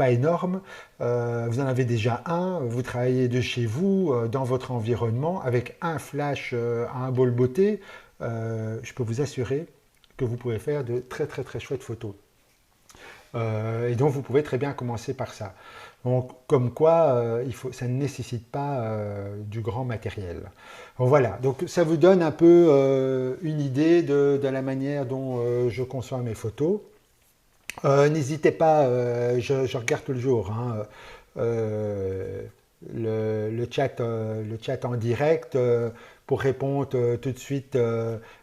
énorme. Vous en avez déjà un, vous travaillez de chez vous, dans votre environnement, avec un flash à un bol beauté. Je peux vous assurer que vous pouvez faire de très très très chouettes photos. Et donc vous pouvez très bien commencer par ça. Donc comme quoi, ça ne nécessite pas du grand matériel. Donc, voilà, donc ça vous donne un peu une idée de la manière dont je conçois mes photos. N'hésitez pas, je regarde tout le jour, hein, le chat en direct pour répondre tout de suite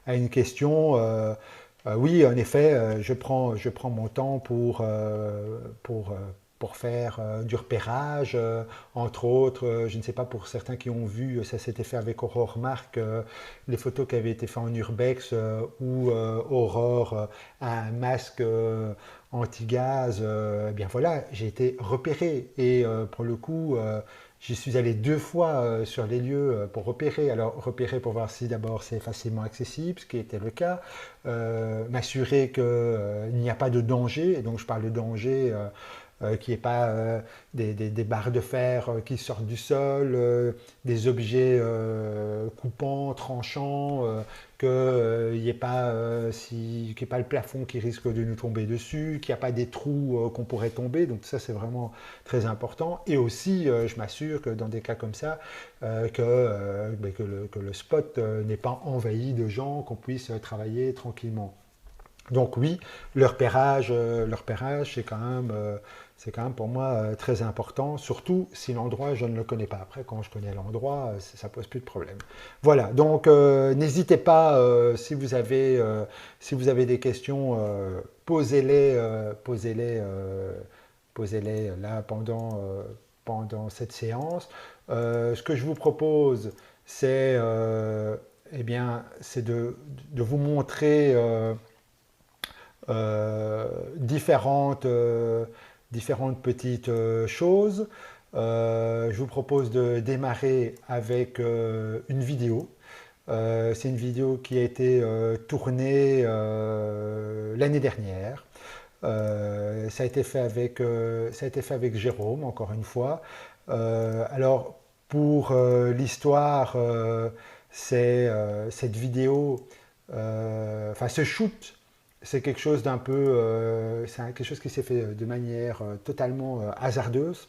à une question. Oui, en effet, je prends mon temps pour, pour faire du repérage, entre autres. Je ne sais pas pour certains qui ont vu, ça s'était fait avec Aurore Marc, les photos qui avaient été faites en urbex où Aurore a un masque anti-gaz. Eh bien voilà, j'ai été repéré et pour le coup, J'y suis allé 2 fois sur les lieux pour repérer. Alors, repérer pour voir si d'abord c'est facilement accessible, ce qui était le cas. M'assurer qu'il n'y a pas de danger. Et donc, je parle de danger qu'il n'y ait pas des barres de fer qui sortent du sol, des objets coupants, tranchants, qu'il n'y ait pas, qu'il y ait pas le plafond qui risque de nous tomber dessus, qu'il n'y a pas des trous qu'on pourrait tomber. Donc ça, c'est vraiment très important. Et aussi, je m'assure que dans des cas comme ça, que le spot n'est pas envahi de gens, qu'on puisse travailler tranquillement. Donc oui, leur repérage c'est quand même pour moi très important, surtout si l'endroit je ne le connais pas. Après, quand je connais l'endroit, ça pose plus de problème. Voilà, donc n'hésitez pas si vous avez des questions, posez-les là pendant cette séance. Ce que je vous propose, c'est eh bien, c'est de vous montrer différentes petites choses. Je vous propose de démarrer avec une vidéo. C'est une vidéo qui a été tournée l'année dernière. Ça a été fait avec Jérôme, encore une fois. Alors, pour l'histoire, cette vidéo, enfin ce shoot, c'est quelque chose d'un peu, c'est quelque chose qui s'est fait de manière totalement hasardeuse.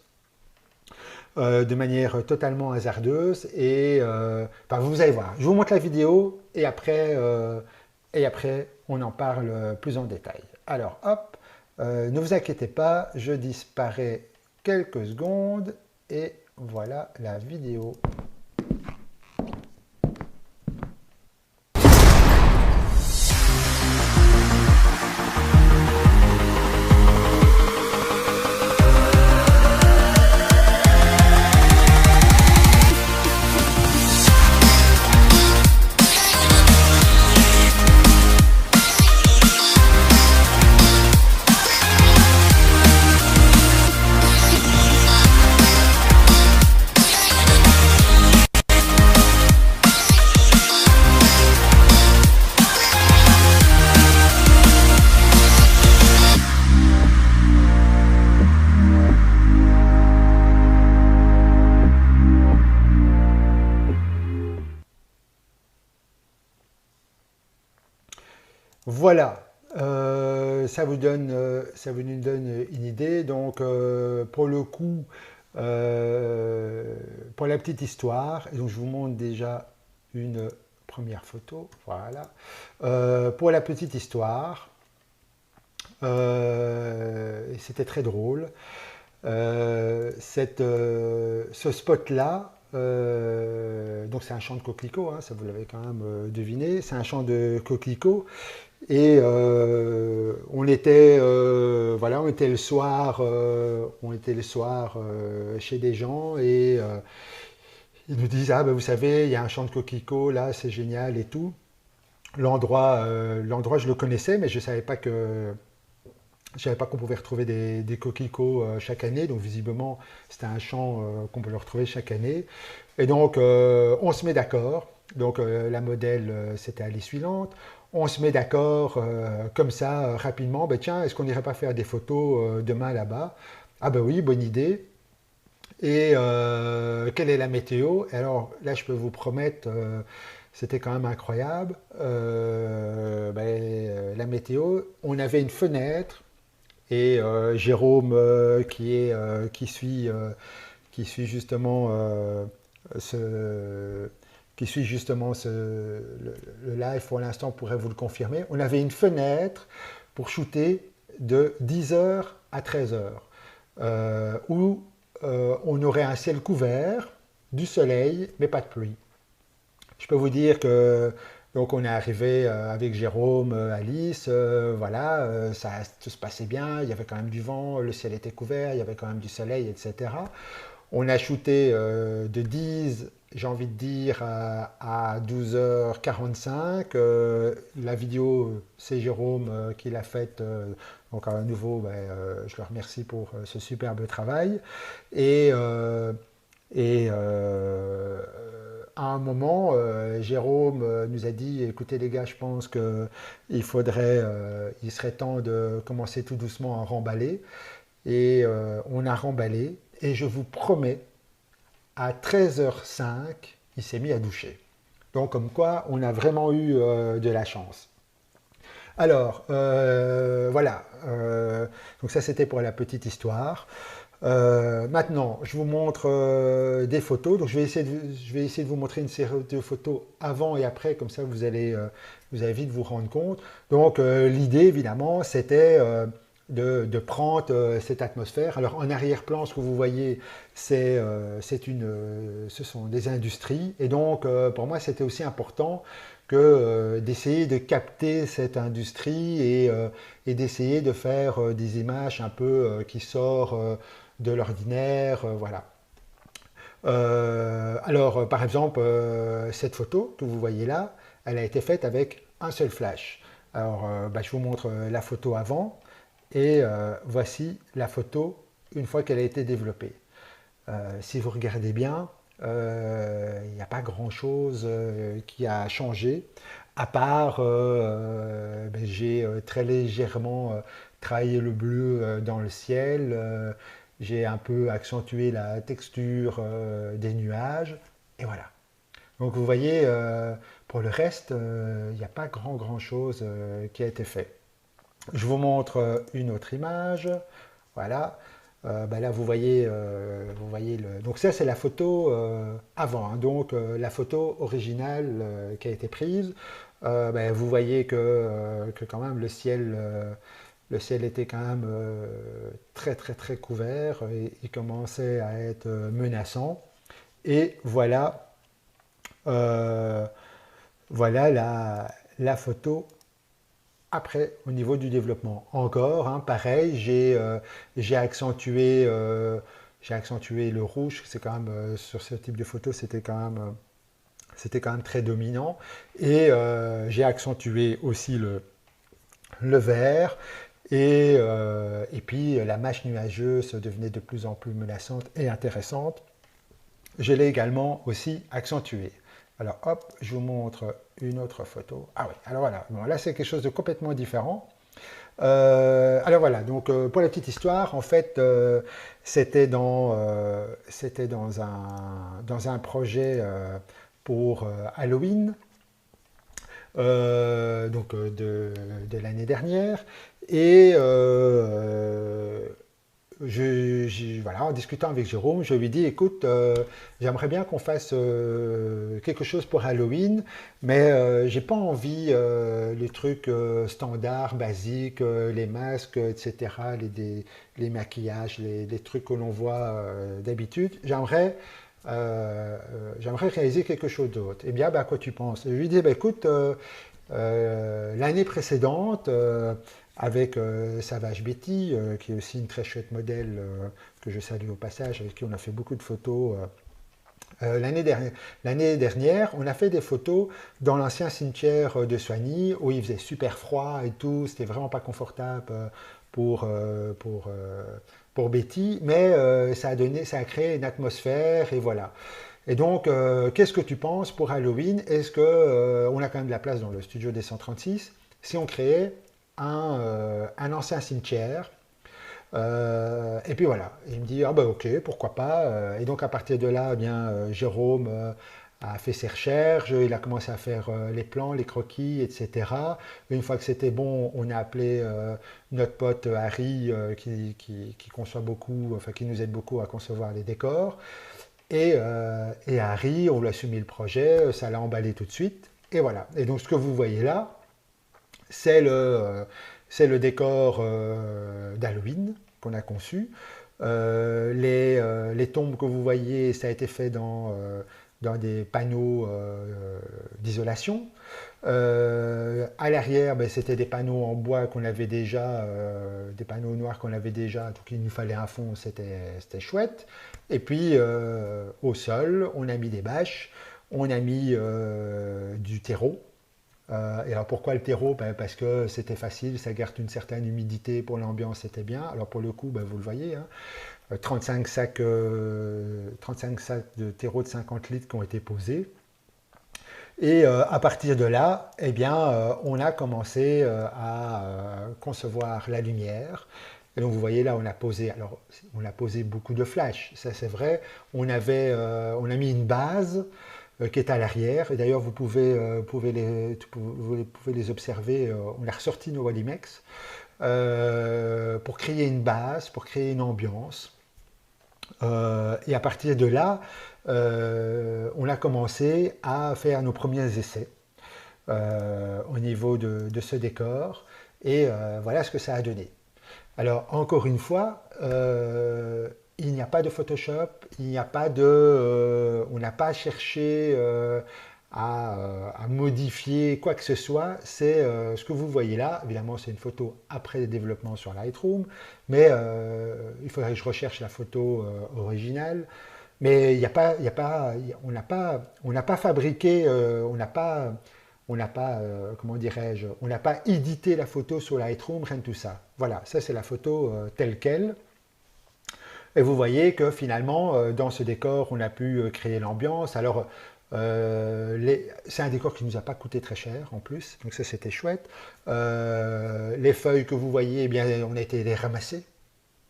Et enfin, vous allez voir, je vous montre la vidéo et après on en parle plus en détail. Alors hop, ne vous inquiétez pas, je disparais quelques secondes et voilà la vidéo. Voilà, ça vous donne une idée. Donc, pour le coup, pour la petite histoire, et donc je vous montre déjà une première photo. Voilà. Pour la petite histoire, c'était très drôle. Ce spot-là, donc c'est un champ de coquelicots, hein, ça vous l'avez quand même deviné, c'est un champ de coquelicots. Et on était le soir chez des gens et ils nous disent ah ben vous savez il y a un champ de coquelicots là c'est génial et tout. L'endroit je le connaissais mais je savais pas qu'on pouvait retrouver des coquelicots chaque année, donc visiblement c'était un champ qu'on peut le retrouver chaque année. Et donc on se met d'accord. Donc la modèle c'était Alice suivante. On se met d'accord comme ça rapidement. Ben, tiens, est-ce qu'on n'irait pas faire des photos demain là-bas? Ah ben oui, bonne idée. Et quelle est la météo? Alors là, je peux vous promettre, c'était quand même incroyable. La météo, on avait une fenêtre et Jérôme qui suit justement ce, le live pour l'instant pourrait vous le confirmer. On avait une fenêtre pour shooter de 10h à 13h où on aurait un ciel couvert, du soleil, mais pas de pluie. Je peux vous dire que donc on est arrivé avec Jérôme, Alice, voilà, tout se passait bien, il y avait quand même du vent, le ciel était couvert, il y avait quand même du soleil, etc. On a shooté de 10, j'ai envie de dire, à 12h45. La vidéo, c'est Jérôme qui l'a faite. Donc à nouveau, je le remercie pour ce superbe travail. Et Et à un moment, Jérôme nous a dit, écoutez les gars, je pense il serait temps de commencer tout doucement à remballer. Et on a remballé. Et je vous promets, à 13h05, il s'est mis à doucher. Donc comme quoi, on a vraiment eu de la chance. Alors, voilà. Donc ça, c'était pour la petite histoire. Maintenant, je vous montre des photos. Donc, je vais essayer de vous montrer une série de photos avant et après, comme ça vous allez vite vous rendre compte. Donc, l'idée, évidemment, c'était de prendre cette atmosphère. Alors, en arrière-plan, ce que vous voyez, ce sont des industries. Et donc, pour moi, c'était aussi important que d'essayer de capter cette industrie et d'essayer de faire des images un peu qui sortent de l'ordinaire, voilà. Alors, par exemple, cette photo que vous voyez là, elle a été faite avec un seul flash. Alors, bah, je vous montre la photo avant et voici la photo une fois qu'elle a été développée. Si vous regardez bien, il n'y a pas grand-chose qui a changé, à part ben, j'ai très légèrement travaillé le bleu dans le ciel, j'ai un peu accentué la texture des nuages, et voilà. Donc vous voyez, pour le reste, il n'y a pas grand-chose qui a été fait. Je vous montre une autre image. Voilà. Ben là, vous voyez le. Donc ça, c'est la photo avant, hein. Donc la photo originale qui a été prise. Ben, vous voyez que quand même le ciel était quand même très couvert et il commençait à être menaçant. Et voilà, euh, voilà la photo après, au niveau du développement, encore, hein, pareil, j'ai accentué le rouge. C'est quand même sur ce type de photo, c'était quand même très dominant. Et j'ai accentué aussi le vert. Et puis la mâche nuageuse devenait de plus en plus menaçante et intéressante. Je l'ai également aussi accentué. Alors hop, je vous montre une autre photo. Ah oui, alors voilà, bon, là c'est quelque chose de complètement différent. Alors voilà, donc pour la petite histoire, en fait, c'était dans un projet pour Halloween, donc de l'année dernière. Et voilà, en discutant avec Jérôme, je lui dis, écoute, j'aimerais bien qu'on fasse quelque chose pour Halloween, mais j'ai pas envie les trucs standards, basiques, les masques, etc., les maquillages, les trucs que l'on voit d'habitude. J'aimerais réaliser quelque chose d'autre. Eh bien, bah, à quoi tu penses? Je lui dis, bah, écoute, l'année précédente, avec Savage Betty, qui est aussi une très chouette modèle que je salue au passage, avec qui on a fait beaucoup de photos. L'année dernière, on a fait des photos dans l'ancien cimetière de Soigny, où il faisait super froid et tout, c'était vraiment pas confortable pour, euh, pour, euh, pour Betty, mais ça a créé une atmosphère et voilà. Et donc, qu'est-ce que tu penses pour Halloween? Est-ce que on a quand même de la place dans le studio des 136 si on créait un ancien cimetière? Et puis voilà, il me dit ah bah ok, pourquoi pas. Et donc à partir de là, eh bien Jérôme a fait ses recherches, il a commencé à faire les plans, les croquis, etc. Une fois que c'était bon, on a appelé notre pote Harry qui conçoit beaucoup, enfin qui nous aide beaucoup à concevoir les décors. Et Harry, on lui a soumis le projet, ça l'a emballé tout de suite. Et voilà. Et donc ce que vous voyez là, c'est le décor d'Halloween qu'on a conçu. Les tombes que vous voyez, ça a été fait dans des panneaux d'isolation. À l'arrière, ben, c'était des panneaux en bois qu'on avait déjà, des panneaux noirs qu'on avait déjà, donc il nous fallait un fond, c'était chouette. Et puis au sol, on a mis des bâches, on a mis du terreau. Et alors pourquoi le terreau? Ben, parce que c'était facile, ça garde une certaine humidité pour l'ambiance, c'était bien. Alors pour le coup, ben, vous le voyez, hein, 35 sacs, 35 sacs de terreau de 50 litres qui ont été posés. Et à partir de là, eh bien, on a commencé à concevoir la lumière. Et donc vous voyez là, on a posé, alors on a posé beaucoup de flashs, ça c'est vrai. On a mis une base qui est à l'arrière. Et d'ailleurs, vous pouvez les observer. On a ressorti nos Walimex pour créer une base, pour créer une ambiance. Et à partir de là, on a commencé à faire nos premiers essais au niveau de ce décor. Et voilà ce que ça a donné. Alors, encore une fois, il n'y a pas de Photoshop, on n'a pas cherché à modifier quoi que ce soit. C'est ce que vous voyez là. Évidemment, c'est une photo après le développement sur Lightroom, mais il faudrait que je recherche la photo originale. Mais il y a pas, il y a pas, on n'a pas fabriqué, comment dirais-je, on n'a pas édité la photo sur Lightroom, rien de tout ça. Voilà, ça c'est la photo telle qu'elle. Et vous voyez que finalement, dans ce décor, on a pu créer l'ambiance. Alors, c'est un décor qui ne nous a pas coûté très cher en plus, donc ça c'était chouette. Les feuilles que vous voyez, eh bien, on a été les ramasser.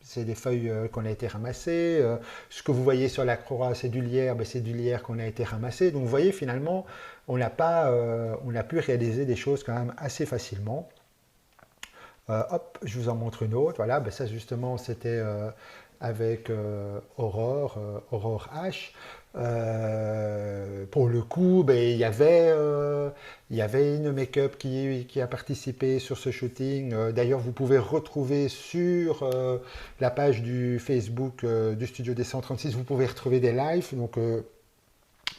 C'est des feuilles qu'on a été ramassées. Ce que vous voyez sur la croix, c'est du lierre, ben, c'est du lierre qu'on a été ramassé. Donc vous voyez, finalement, on a pu réaliser des choses quand même assez facilement. Hop, je vous en montre une autre. Voilà, ben ça justement, c'était avec Aurore H. Pour le coup, ben, il y avait une make-up qui a participé sur ce shooting. D'ailleurs, vous pouvez retrouver sur la page du Facebook du Studio des 136, vous pouvez retrouver des lives. Donc,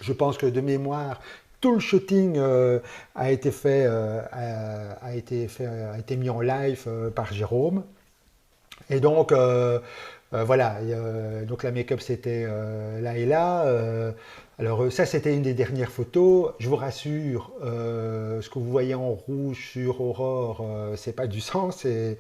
je pense que de mémoire, tout le shooting a été fait, a été mis en live par Jérôme. Et donc, voilà, donc la make-up c'était là et là. Alors ça c'était une des dernières photos. Je vous rassure, ce que vous voyez en rouge sur Aurore, c'est pas du sang, c'est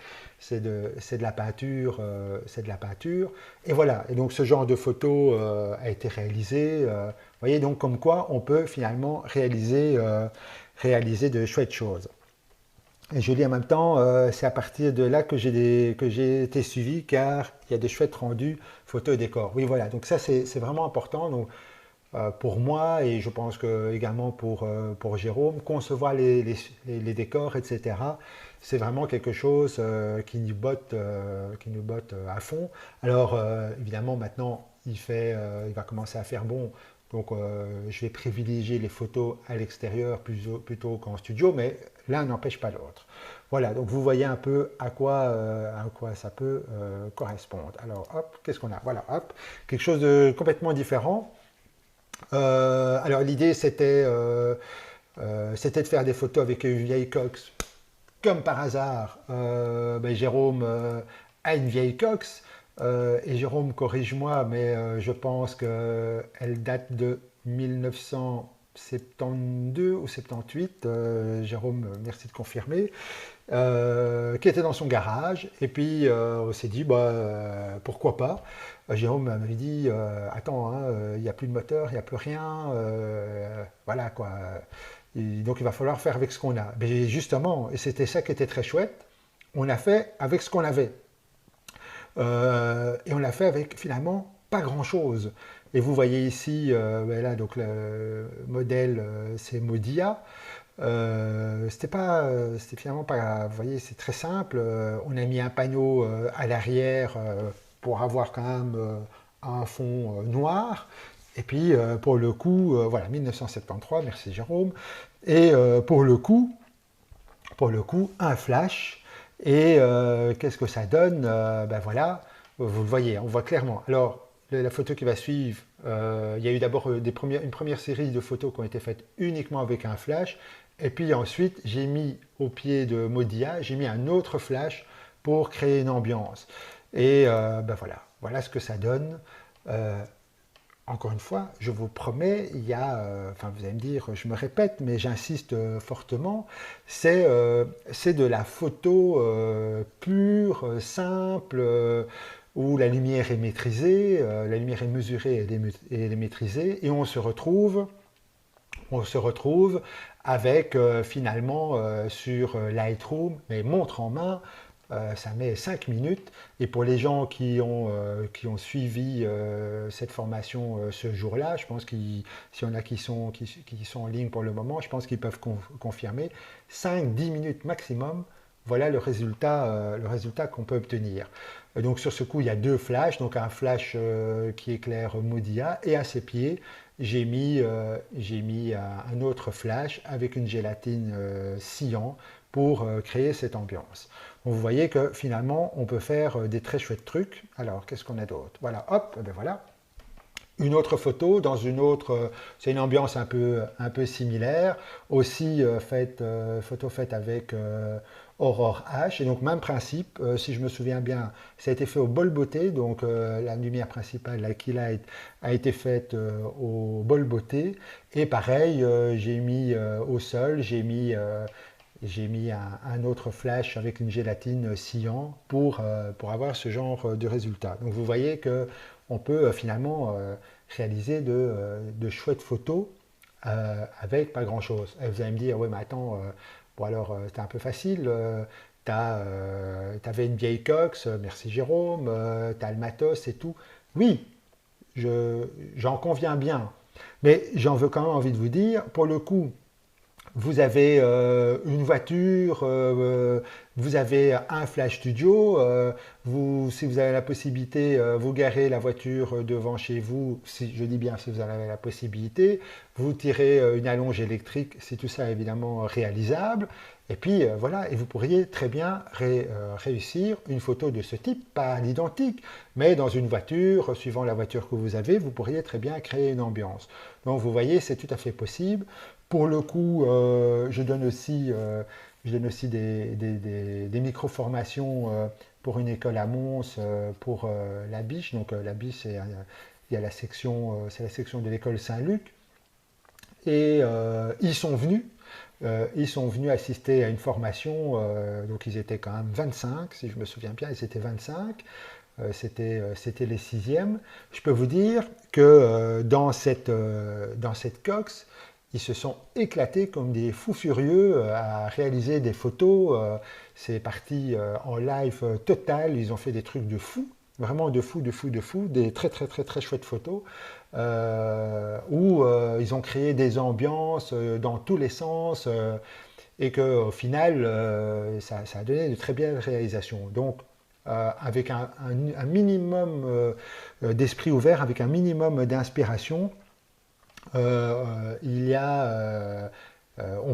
de la peinture, c'est de la peinture. Et voilà, et donc ce genre de photo a été réalisé. Vous voyez donc comme quoi on peut finalement réaliser de chouettes choses. Et je lis en même temps, c'est à partir de là que j'ai été suivi car il y a de chouettes rendus photos et décors. Oui, voilà, donc ça c'est vraiment important. Donc, pour moi et je pense que également pour Jérôme, concevoir les décors, etc., c'est vraiment quelque chose qui nous botte à fond. Alors évidemment maintenant il va commencer à faire bon, donc je vais privilégier les photos à l'extérieur plutôt qu'en studio, mais l'un n'empêche pas l'autre. Voilà, donc vous voyez un peu à quoi ça peut correspondre. Alors hop, qu'est-ce qu'on a? Voilà, hop, quelque chose de complètement différent. Alors l'idée c'était de faire des photos avec une vieille Cox. Comme par hasard, ben, Jérôme a une vieille Cox. Et Jérôme, corrige-moi, mais je pense qu'elle date de 1972 ou 78. Jérôme, merci de confirmer. Qui était dans son garage. Et puis on s'est dit, bah, pourquoi pas. Jérôme m'avait dit, attends, hein, il n'y a plus de moteur, il n'y a plus rien. Voilà quoi. Et donc il va falloir faire avec ce qu'on a. Mais justement, et c'était ça qui était très chouette, on a fait avec ce qu'on avait. Et on l'a fait avec finalement pas grand-chose. Et vous voyez ici, ben là, donc le modèle, c'est Modia. C'était finalement pas, vous voyez, c'est très simple. On a mis un panneau à l'arrière pour avoir quand même un fond noir. Et puis pour le coup, voilà, 1973, merci Jérôme. Et pour le coup, un flash. Et qu'est-ce que ça donne? Ben voilà, vous le voyez, on voit clairement. Alors, la photo qui va suivre, il y a eu d'abord une première série de photos qui ont été faites uniquement avec un flash. Et puis ensuite, j'ai mis au pied de Modia, j'ai mis un autre flash pour créer une ambiance. Et ben voilà, voilà ce que ça donne. Encore une fois, je vous promets, il y a, enfin vous allez me dire, je me répète, mais j'insiste fortement, c'est de la photo pure, simple, où la lumière est maîtrisée, la lumière est mesurée et elle est maîtrisée, et on se retrouve avec finalement sur Lightroom, mais montre en main, ça met 5 minutes. Et pour les gens qui ont suivi cette formation ce jour-là, je pense qu'il s'il y en a qui sont en ligne pour le moment, je pense qu'ils peuvent confirmer 5-10 minutes maximum. Voilà le résultat qu'on peut obtenir. Donc sur ce coup, il y a deux flashs, donc un flash qui éclaire Modia, et à ses pieds, j'ai mis un autre flash avec une gélatine cyan pour créer cette ambiance. Donc vous voyez que finalement, on peut faire des très chouettes trucs. Alors, qu'est-ce qu'on a d'autre? Voilà, hop, ben voilà. Une autre photo dans une autre, c'est une ambiance un peu similaire, aussi photo faite avec Aurore H. Et donc même principe, si je me souviens bien, ça a été fait au bol beauté, donc la lumière principale, la key light, a été faite au bol beauté. Et pareil, j'ai mis au sol, j'ai mis un autre flash avec une gélatine cyan pour avoir ce genre de résultat. Donc vous voyez que on peut finalement réaliser de chouettes photos avec pas grand-chose. Et vous allez me dire, oui, mais attends, bon alors c'était un peu facile. T'avais une vieille Cox, merci Jérôme, t'as le matos et tout. Oui, j'en conviens bien. Mais j'en veux quand même envie de vous dire, pour le coup, vous avez une voiture, vous avez un flash studio, si vous avez la possibilité, vous garez la voiture devant chez vous, si, je dis bien si vous en avez la possibilité, vous tirez une allonge électrique, si tout ça est évidemment réalisable, et puis voilà, et vous pourriez très bien réussir une photo de ce type, pas à l'identique, mais dans une voiture, suivant la voiture que vous avez, vous pourriez très bien créer une ambiance. Donc vous voyez, c'est tout à fait possible. Pour le coup, je donne aussi des micro-formations pour une école à Mons, pour la Biche. Donc la Biche, il y a c'est la section de l'école Saint-Luc. Et ils sont venus assister à une formation, donc ils étaient quand même 25, si je me souviens bien, ils étaient 25. C'était les sixièmes. Je peux vous dire que dans cette Cox, ils se sont éclatés comme des fous furieux à réaliser des photos. C'est parti en live total. Ils ont fait des trucs de fous, vraiment de fous, de fous, de fous, des très très très très chouettes photos où ils ont créé des ambiances dans tous les sens et qu'au final, ça a donné de très belles réalisations. Donc, avec un minimum d'esprit ouvert, avec un minimum d'inspiration, on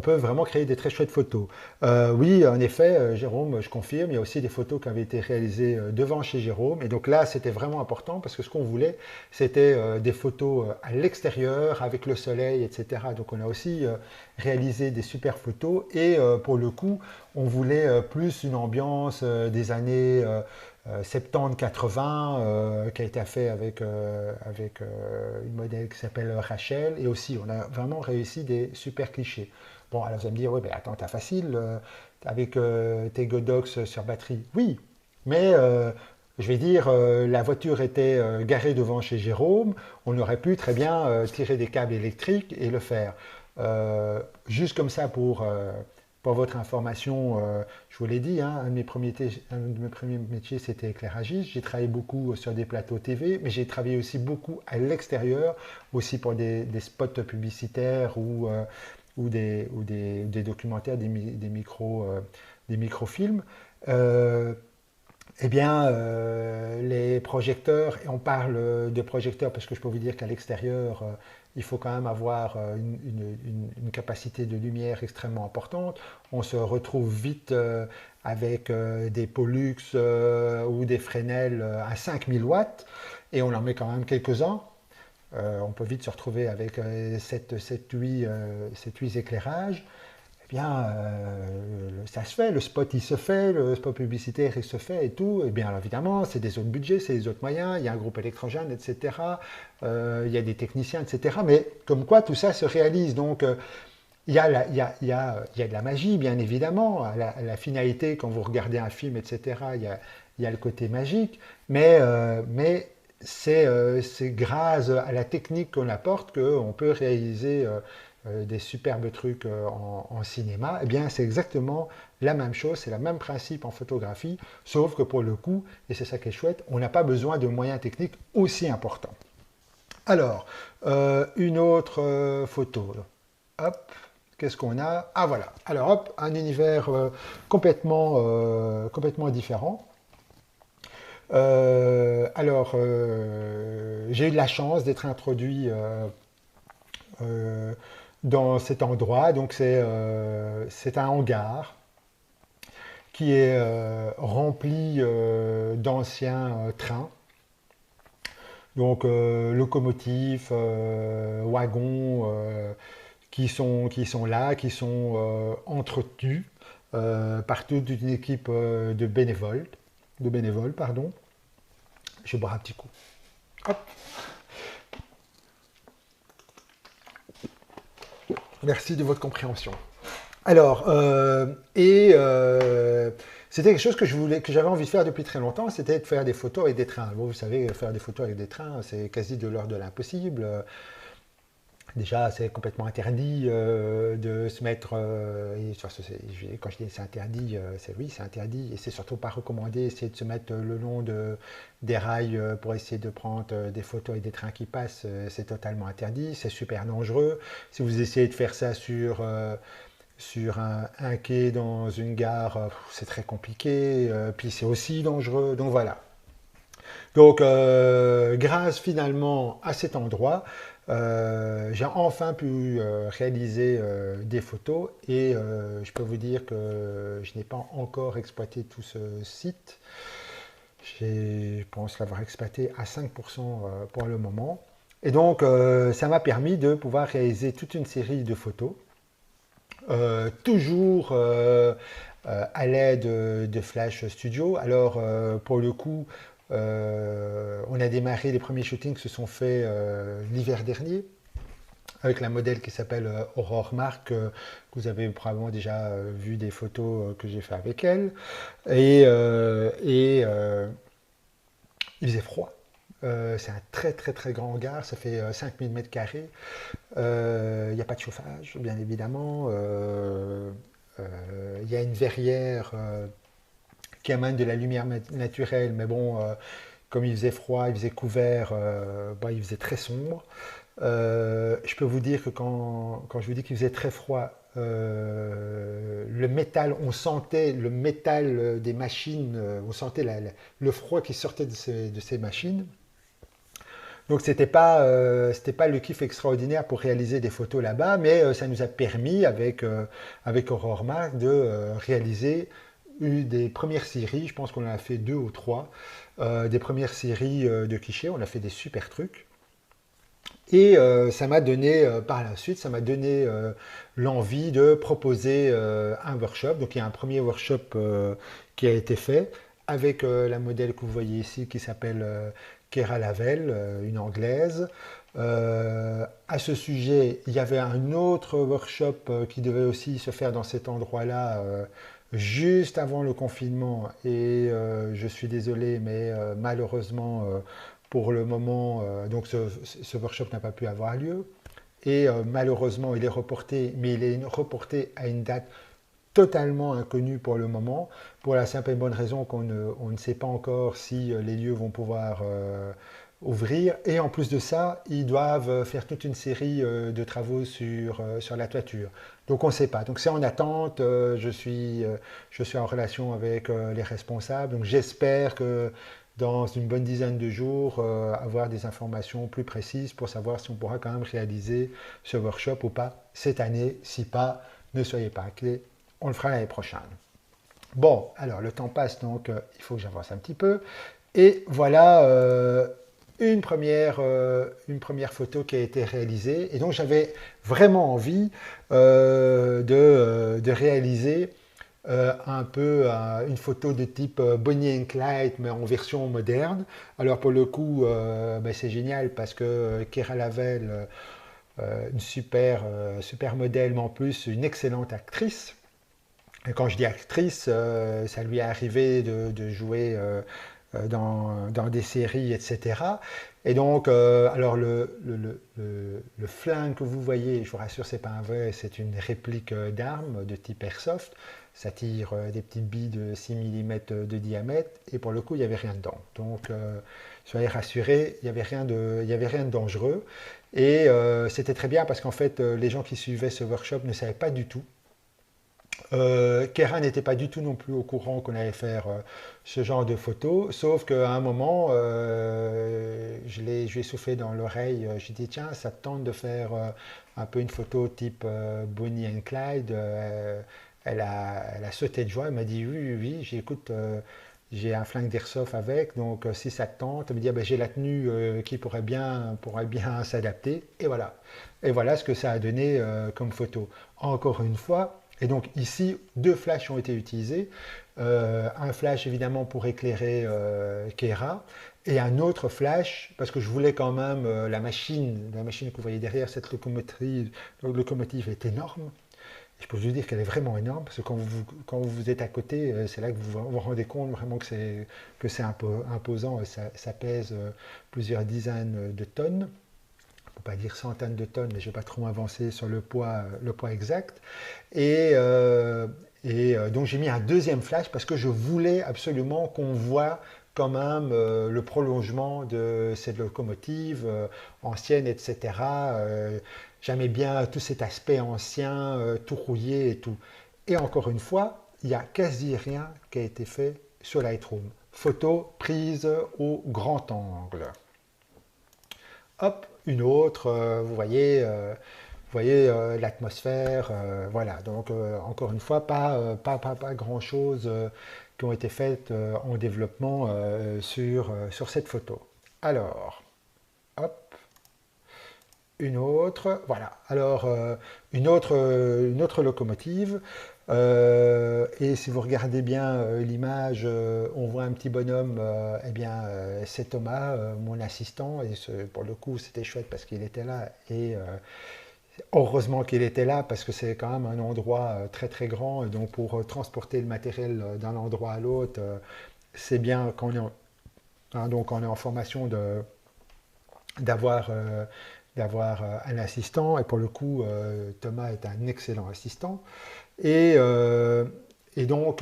peut vraiment créer des très chouettes photos. Oui, en effet, Jérôme, je confirme, il y a aussi des photos qui avaient été réalisées devant chez Jérôme. Et donc là, c'était vraiment important parce que ce qu'on voulait, c'était des photos à l'extérieur, avec le soleil, etc. Donc on a aussi réalisé des super photos. Et pour le coup, on voulait plus une ambiance des années 70-80 qui a été fait avec une modèle qui s'appelle Rachel. Et aussi, on a vraiment réussi des super clichés. Bon, alors vous allez me dire, oui, mais attends, t'as facile avec tes Godox sur batterie. Oui, mais je vais dire, la voiture était garée devant chez Jérôme. On aurait pu très bien tirer des câbles électriques et le faire. Juste comme ça pour votre information, je vous l'ai dit, hein, un de mes premiers métiers, c'était éclairagiste. J'ai travaillé beaucoup sur des plateaux TV, mais j'ai travaillé aussi beaucoup à l'extérieur, aussi pour des spots publicitaires ou des documentaires, des microfilms. Eh bien, les projecteurs, et on parle de projecteurs parce que je peux vous dire qu'à l'extérieur, il faut quand même avoir une capacité de lumière extrêmement importante. On se retrouve vite avec des Pollux ou des Fresnel à 5000 watts et on en met quand même quelques-uns. On peut vite se retrouver avec 7-8 éclairages. Eh bien, ça se fait, le spot il se fait, le spot publicitaire il se fait et tout. Et bien, alors, évidemment, c'est des autres budgets, c'est des autres moyens, il y a un groupe électrogène, etc. Il y a des techniciens, etc. Mais comme quoi tout ça se réalise. Donc, il y a de la magie, bien évidemment, à la finalité, quand vous regardez un film, etc., il y a le côté magique, mais c'est grâce à la technique qu'on apporte qu'on peut réaliser des superbes trucs en cinéma. Eh bien, c'est exactement la même chose, c'est le même principe en photographie, sauf que pour le coup, et c'est ça qui est chouette, on n'a pas besoin de moyens techniques aussi importants. Alors, une autre photo. Hop, qu'est-ce qu'on a? Ah voilà. Alors hop, un univers complètement différent. J'ai eu de la chance d'être introduit euh, dans cet endroit. Donc c'est un hangar qui est rempli d'anciens trains. Donc locomotives, wagons qui sont là, qui sont entretenus par toute une équipe de bénévoles, pardon. Je bois un petit coup. Hop. Merci de votre compréhension. Alors, c'était quelque chose que que j'avais envie de faire depuis très longtemps, c'était de faire des photos avec des trains. Bon, vous savez, faire des photos avec des trains, c'est quasi de l'ordre de l'impossible. Déjà, c'est complètement interdit de se mettre. Quand je dis c'est interdit, c'est oui, c'est interdit. Et c'est surtout pas recommandé essayer de se mettre le long des rails pour essayer de prendre des photos avec des trains qui passent. C'est totalement interdit. C'est super dangereux. Si vous essayez de faire ça sur un quai dans une gare, c'est très compliqué. Puis c'est aussi dangereux. Donc voilà. Donc, grâce finalement à cet endroit, j'ai enfin pu réaliser des photos et je peux vous dire que je n'ai pas encore exploité tout ce site. Je pense l'avoir exploité à 5% pour le moment. Et donc, ça m'a permis de pouvoir réaliser toute une série de photos, toujours à l'aide de Flash Studio. Alors, pour le coup, on a démarré, les premiers shootings se sont faits l'hiver dernier avec la modèle qui s'appelle Aurore Mark, que vous avez probablement déjà vu des photos que j'ai fait avec elle. Et il faisait froid. C'est un très très très grand hangar, ça fait 5000 mètres carrés. Il n'y a pas de chauffage, bien évidemment. Il y a une verrière qui amène de la lumière naturelle, mais bon, comme il faisait froid, il faisait couvert, il faisait très sombre. Je peux vous dire que quand je vous dis qu'il faisait très froid, le métal, on sentait le métal des machines, on sentait le froid qui sortait de ces machines. Donc c'était pas le kiff extraordinaire pour réaliser des photos là-bas, mais ça nous a permis avec Aurore Mark de réaliser des premières séries. Je pense qu'on en a fait deux ou trois, des premières séries de clichés. On a fait des super trucs. Et ça m'a donné, par la suite, ça m'a donné l'envie de proposer un workshop. Donc il y a un premier workshop qui a été fait avec la modèle que vous voyez ici qui s'appelle Kera Lavelle, une anglaise. À ce sujet, il y avait un autre workshop qui devait aussi se faire dans cet endroit-là juste avant le confinement. Et je suis désolé, mais malheureusement, pour le moment, donc ce workshop n'a pas pu avoir lieu. Et malheureusement, il est reporté, mais il est reporté à une date totalement inconnue pour le moment, pour la simple et bonne raison on ne sait pas encore si les lieux vont pouvoir ouvrir. Et en plus de ça, ils doivent faire toute une série de travaux sur la toiture. Donc on ne sait pas. Donc c'est en attente. Je suis en relation avec les responsables. Donc j'espère que dans une bonne dizaine de jours, avoir des informations plus précises pour savoir si on pourra quand même réaliser ce workshop ou pas cette année. Si pas, ne soyez pas inquiets, on le fera l'année prochaine. Bon, alors le temps passe, donc il faut que j'avance un petit peu. Et voilà une première photo qui a été réalisée. Et donc j'avais vraiment envie de réaliser un peu une photo de type Bonnie and Clyde, mais en version moderne. Alors pour le coup, c'est génial parce que Kera Lavelle, une super modèle, mais en plus une excellente actrice. Et quand je dis actrice, ça lui est arrivé de jouer dans des séries, etc. Et donc, alors le flingue que vous voyez, je vous rassure, c'est pas un vrai, c'est une réplique d'arme de type airsoft. Ça tire des petites billes de 6 mm de diamètre, et pour le coup, il n'y avait rien dedans. Donc, soyez rassurés, il y avait rien de dangereux. Et c'était très bien parce qu'en fait, les gens qui suivaient ce workshop ne savaient pas du tout. Kera n'était pas du tout non plus au courant qu'on allait faire ce genre de photos, sauf qu'à un moment, je lui ai soufflé dans l'oreille, j'ai dit tiens, ça te tente de faire un peu une photo type Bonnie and Clyde. Elle a sauté de joie, elle m'a dit oui, oui, oui, j'écoute, j'ai un flingue d'airsoft avec, donc si ça te tente, elle me dit ah, ben, j'ai la tenue qui pourrait bien s'adapter, et voilà. Et voilà ce que ça a donné comme photo. Encore une fois, et donc ici, deux flashs ont été utilisés. Un flash évidemment pour éclairer Kera, et un autre flash parce que je voulais quand même la machine que vous voyez derrière, cette locomotive est énorme. Je peux vous dire qu'elle est vraiment énorme parce que quand vous êtes à côté, c'est là que vous rendez compte vraiment que c'est imposant. Ça pèse plusieurs dizaines de tonnes. On ne peut pas dire centaines de tonnes, mais je ne vais pas trop avancer sur le poids exact. Et, donc j'ai mis un deuxième flash parce que je voulais absolument qu'on voit quand même le prolongement de cette locomotive ancienne, etc. J'aimais bien tout cet aspect ancien, tout rouillé et tout. Et encore une fois, il n'y a quasi rien qui a été fait sur Lightroom. Photo prise au grand angle. Hop, une autre, vous voyez l'atmosphère, voilà. Donc encore une fois, pas grand-chose qui ont été faites en développement sur cette photo. Alors, hop, une autre, voilà. Alors une autre locomotive. Et si vous regardez bien l'image, on voit un petit bonhomme, eh bien, c'est Thomas, mon assistant, et pour le coup, c'était chouette parce qu'il était là, et heureusement qu'il était là parce que c'est quand même un endroit très très grand, et donc pour transporter le matériel d'un endroit à l'autre, c'est bien quand donc on est en formation d'avoir un assistant, et pour le coup, Thomas est un excellent assistant. Et, euh, et donc,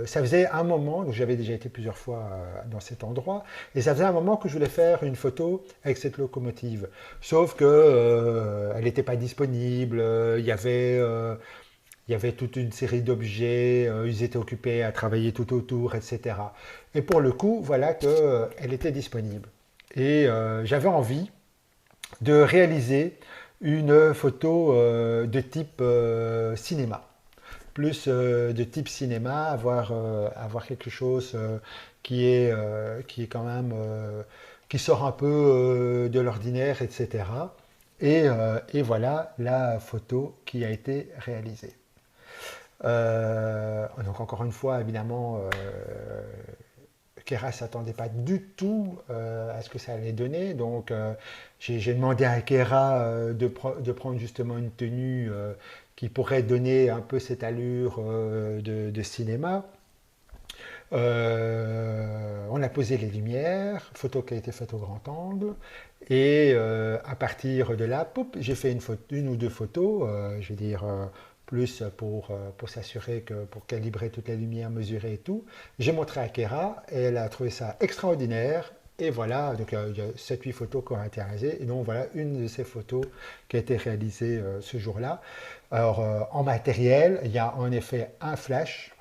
ça faisait un moment, donc j'avais déjà été plusieurs fois dans cet endroit, et ça faisait un moment que je voulais faire une photo avec cette locomotive. Sauf que elle n'était pas disponible, il y avait toute une série d'objets, ils étaient occupés à travailler tout autour, etc. Et pour le coup, voilà qu'elle était disponible. Et j'avais envie de réaliser une photo de type cinéma, plus de type cinéma, avoir quelque chose qui est quand même, qui sort un peu de l'ordinaire, etc. Et voilà la photo qui a été réalisée. Donc encore une fois, évidemment, Kera ne s'attendait pas du tout à ce que ça allait donner. Donc j'ai demandé à Kera de prendre justement une tenue qui pourrait donner un peu cette allure de cinéma. On a posé les lumières, photo qui a été faite au grand angle, et à partir de là, j'ai fait une ou deux photos, je veux dire, plus pour s'assurer que, pour calibrer toute la lumière, mesurer et tout. J'ai montré à Kera, et elle a trouvé ça extraordinaire, et voilà, donc il y a 7-8 photos qui ont été réalisées, et donc voilà une de ces photos qui a été réalisée ce jour-là. Alors en matériel, il y a en effet un flash,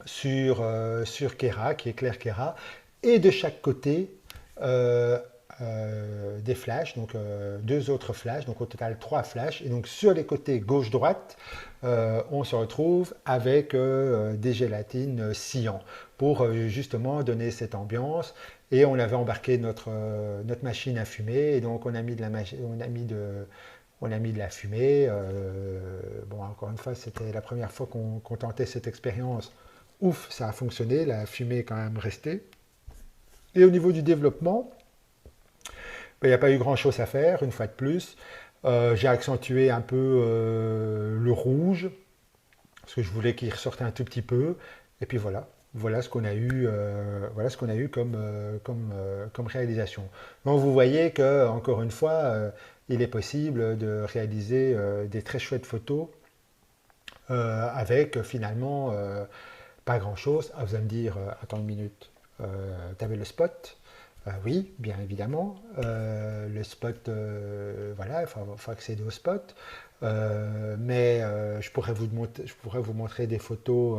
sur Kera, qui éclaire Kera, et de chaque côté euh, des flashs, donc deux autres flashs, donc au total trois flashs. Et donc sur les côtés gauche-droite, on se retrouve avec des gélatines cyan pour justement donner cette ambiance. Et on avait embarqué notre machine à fumer, et donc on a mis de la fumée. Bon, encore une fois, c'était la première fois qu'on tentait cette expérience. Ouf, ça a fonctionné, la fumée est quand même restée. Et au niveau du développement, il n'y a pas eu grand-chose à faire, une fois de plus. J'ai accentué un peu le rouge, parce que je voulais qu'il ressorte un tout petit peu. Et puis voilà, voilà ce qu'on a eu, comme réalisation. Donc vous voyez que, encore une fois, il est possible de réaliser des très chouettes photos avec finalement pas grand-chose. Ah, vous allez me dire, attends une minute, tu avais le spot. Oui, bien évidemment. Le spot, voilà, faut accéder au spot. Mais je pourrais vous montrer des photos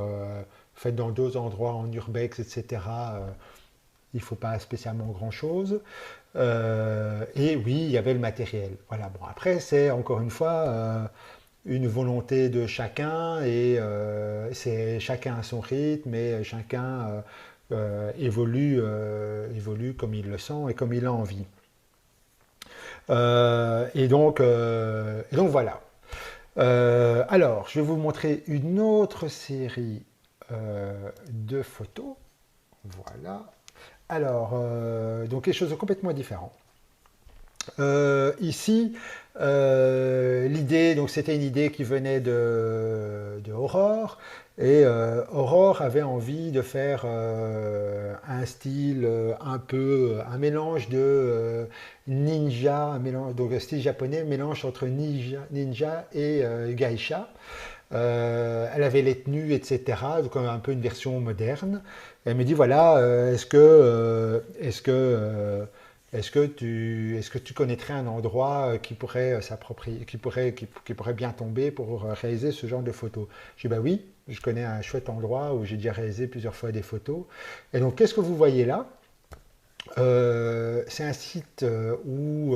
faites dans d'autres endroits en urbex, etc. Il ne faut pas spécialement grand-chose. Et oui, il y avait le matériel. Voilà. Bon, après, c'est encore une fois une volonté de chacun et c'est chacun à son rythme et chacun évolue comme il le sent et comme il a envie. Et donc voilà. Alors, je vais vous montrer une autre série de photos. Voilà. Alors, donc quelque chose de complètement différent. Ici, l'idée, donc c'était une idée qui venait de Aurore, et Aurore avait envie de faire un style un mélange de ninja, donc un style japonais, mélange entre ninja et geisha. Elle avait les tenues, etc. Donc un peu une version moderne. Et elle me dit voilà, est-ce que tu connaîtrais un endroit qui pourrait s'approprier, qui pourrait bien tomber pour réaliser ce genre de photos? Je dis bah oui, je connais un chouette endroit où j'ai déjà réalisé plusieurs fois des photos. Et donc qu'est-ce que vous voyez là? C'est un site où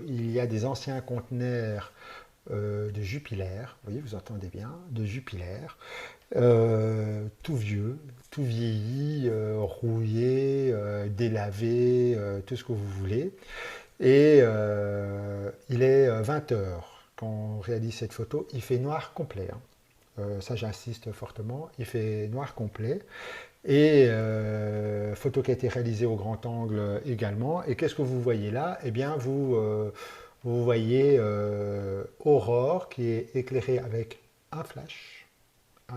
il y a des anciens conteneurs de Jupiler, vous voyez, vous entendez bien, de Jupiler, tout vieux, tout vieilli, rouillé, délavé, tout ce que vous voulez. Et il est 20 heures quand on réalise cette photo. Il fait noir complet, hein. Ça, j'insiste fortement. Il fait noir complet. Et photo qui a été réalisée au grand angle également. Et qu'est-ce que vous voyez là? Eh bien, vous voyez Aurore qui est éclairée avec un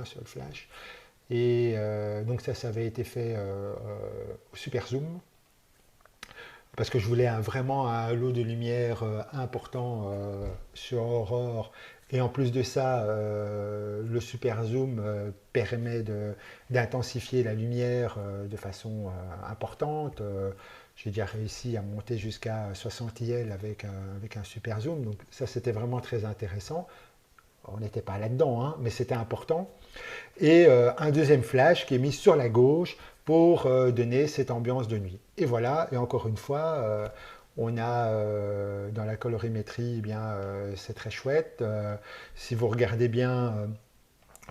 seul flash. Et donc ça avait été fait au super zoom parce que je voulais vraiment un lot de lumière important sur Aurore. Et en plus de ça, le super zoom permet d'intensifier la lumière de façon importante. J'ai déjà réussi à monter jusqu'à 60 IL avec un super zoom. Donc ça, c'était vraiment très intéressant. On n'était pas là-dedans, hein, mais c'était important. Et un deuxième flash qui est mis sur la gauche pour donner cette ambiance de nuit. Et voilà, et encore une fois, on a dans la colorimétrie, eh bien, c'est très chouette. Si vous regardez bien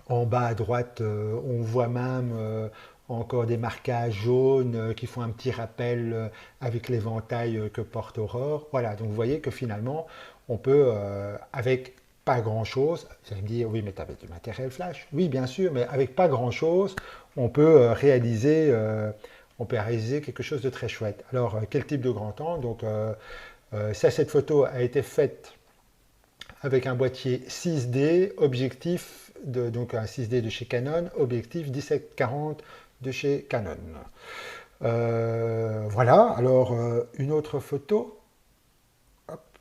en bas à droite, on voit même encore des marquages jaunes qui font un petit rappel avec l'éventail que porte Aurore. Voilà, donc vous voyez que finalement, on peut, avec pas grand-chose, vous allez me dire, oui, mais tu avais du matériel flash. Oui, bien sûr, mais avec pas grand-chose, on peut réaliser quelque chose de très chouette. Alors, quel type de grand angle? Donc, cette photo a été faite avec un boîtier 6D, donc un 6D de chez Canon, objectif 17-40 de chez Canon. Voilà, alors une autre photo. Hop,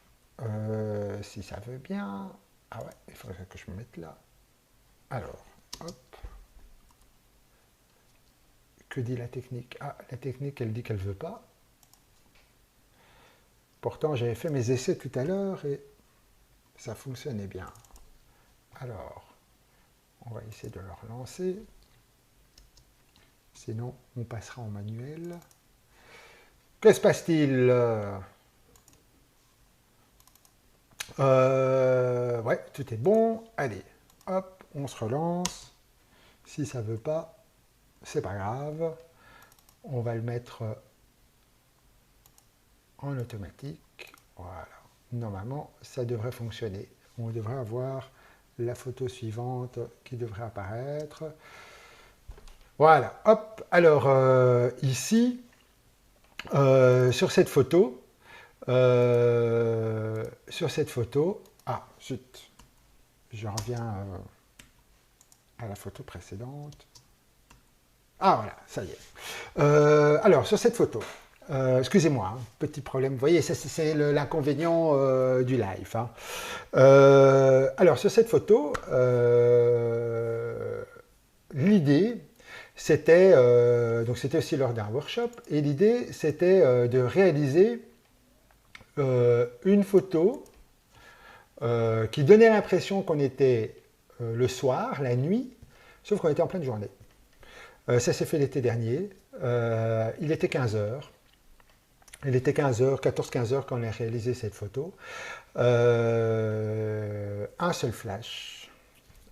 si ça veut bien. Ah ouais, il faudrait que je me mette là. Alors, hop. Que dit la technique? Ah, la technique, elle dit qu'elle ne veut pas. Pourtant, j'avais fait mes essais tout à l'heure et ça fonctionnait bien. Alors, on va essayer de le relancer. Sinon, on passera en manuel. Que se passe-t-il? Ouais, tout est bon. Allez, hop, on se relance. Si ça ne veut pas, c'est pas grave. On va le mettre en automatique. Voilà. Normalement, ça devrait fonctionner. On devrait avoir la photo suivante qui devrait apparaître. Voilà, hop. Alors, ici, sur cette photo, Sur cette photo, ah, zut, je reviens à la photo précédente. Ah voilà, ça y est. Alors, sur cette photo, excusez-moi, hein, petit problème. Vous voyez, ça, c'est l'inconvénient du live, hein. Alors, sur cette photo, l'idée, c'était, donc c'était aussi lors d'un workshop, et l'idée, c'était de réaliser une photo qui donnait l'impression qu'on était le soir, la nuit, sauf qu'on était en pleine journée. Ça s'est fait l'été dernier. Il était 15 heures. Il était 15 heures, 14-15 heures quand on a réalisé cette photo. Un seul flash.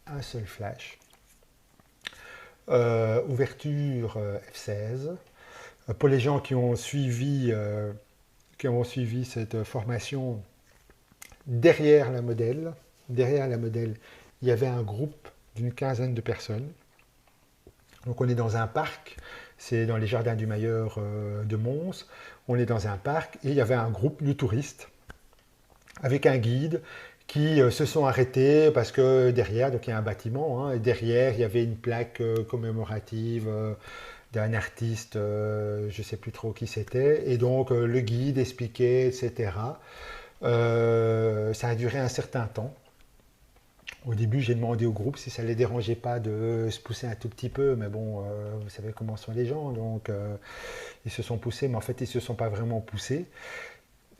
Un seul flash. Ouverture F16. Pour les gens qui ont suivi cette formation, derrière la modèle, il y avait un groupe d'une quinzaine de personnes. Donc on est dans un parc, c'est dans les jardins du Mailleur de Mons. On est dans un parc et il y avait un groupe de touristes avec un guide qui se sont arrêtés parce que derrière, donc il y a un bâtiment, hein, et derrière il y avait une plaque commémorative d'un artiste, je ne sais plus trop qui c'était, et donc le guide expliquait, etc. Ça a duré un certain temps. Au début, j'ai demandé au groupe si ça ne les dérangeait pas de se pousser un tout petit peu, mais bon, vous savez comment sont les gens, donc ils se sont poussés, mais en fait, ils ne se sont pas vraiment poussés.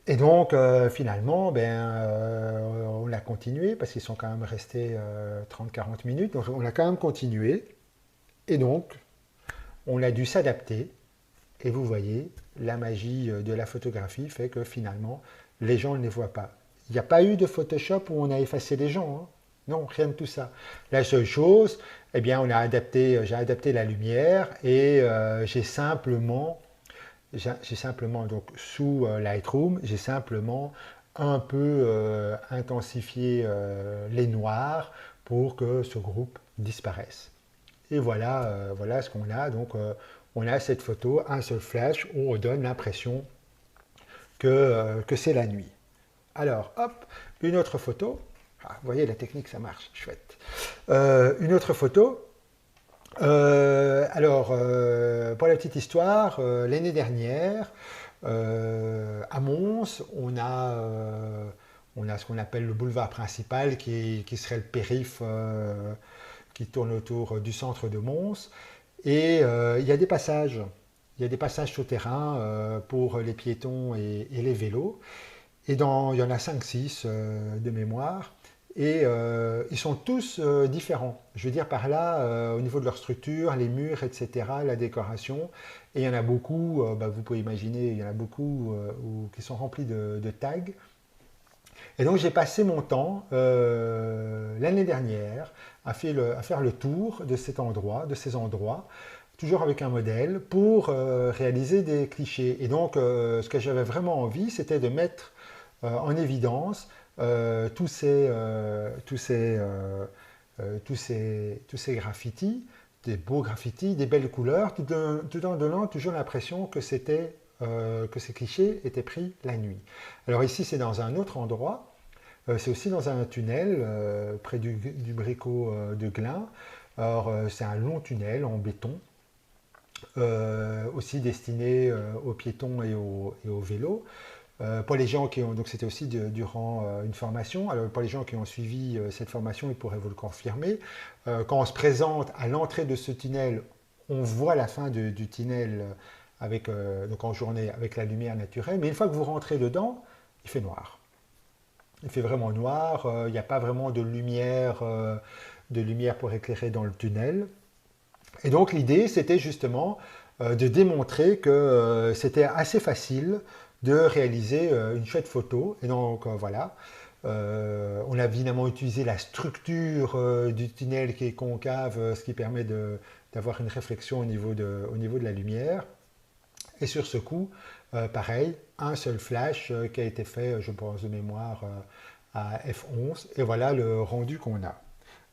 Et donc, finalement, on a continué, parce qu'ils sont quand même restés 30-40 minutes, donc on a quand même continué, et donc, on a dû s'adapter, et vous voyez, la magie de la photographie fait que finalement, les gens ne les voient pas. Il n'y a pas eu de Photoshop où on a effacé les gens, hein. Non, rien de tout ça. La seule chose, eh bien, j'ai adapté la lumière et donc sous Lightroom, j'ai simplement un peu intensifié les noirs pour que ce groupe disparaisse. Et voilà, voilà ce qu'on a. Donc, on a cette photo, un seul flash, où on donne l'impression que c'est la nuit. Alors, hop, une autre photo. Ah, vous voyez, la technique, ça marche, chouette. Une autre photo. Pour la petite histoire, l'année dernière, à Mons, on a ce qu'on appelle le boulevard principal, qui serait le périph' qui tourne autour du centre de Mons. Et il y a des passages. Il y a des passages souterrains pour les piétons et les vélos. Et il y en a 5-6 de mémoire. Et ils sont tous différents. Je veux dire par là, au niveau de leur structure, les murs, etc., la décoration. Et il y en a beaucoup, vous pouvez imaginer, il y en a beaucoup qui sont remplis de tags. Et donc j'ai passé mon temps l'année dernière à faire le tour de cet endroit, de ces endroits, toujours avec un modèle, pour réaliser des clichés. Et donc ce que j'avais vraiment envie, c'était de mettre en évidence tous ces graffitis, des beaux graffitis, des belles couleurs, tout en donnant toujours l'impression que que ces clichés étaient pris la nuit. Alors ici, c'est dans un autre endroit. C'est aussi dans un tunnel près du Bricot de Glun. Alors, c'est un long tunnel en béton, aussi destiné aux piétons et aux vélos. Pour les gens qui ont, donc c'était aussi durant une formation, alors pour les gens qui ont suivi cette formation, ils pourraient vous le confirmer. Quand on se présente à l'entrée de ce tunnel, on voit la fin du tunnel donc en journée avec la lumière naturelle, mais une fois que vous rentrez dedans, il fait noir. Il fait vraiment noir, il n'y a pas vraiment de lumière pour éclairer dans le tunnel. Et donc l'idée, c'était justement de démontrer que c'était assez facile de réaliser une chouette photo. Et donc voilà, on a évidemment utilisé la structure du tunnel qui est concave, ce qui permet d'avoir une réflexion au niveau de la lumière. Et sur ce coup, pareil, un seul flash qui a été fait, je pense de mémoire, à F11. Et voilà le rendu qu'on a.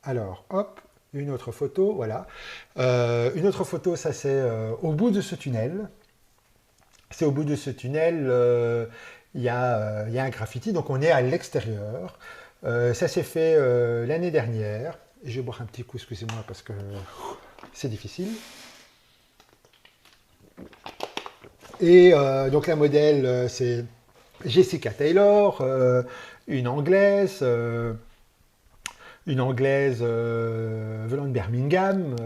Alors, hop, une autre photo, voilà. Une autre photo, ça c'est au bout de ce tunnel. C'est au bout de ce tunnel, il y a un graffiti, donc on est à l'extérieur. Ça s'est fait l'année dernière. Je vais boire un petit coup, excusez-moi, parce que c'est difficile. Et donc la modèle, c'est Jessica Taylor, une anglaise venant de Birmingham,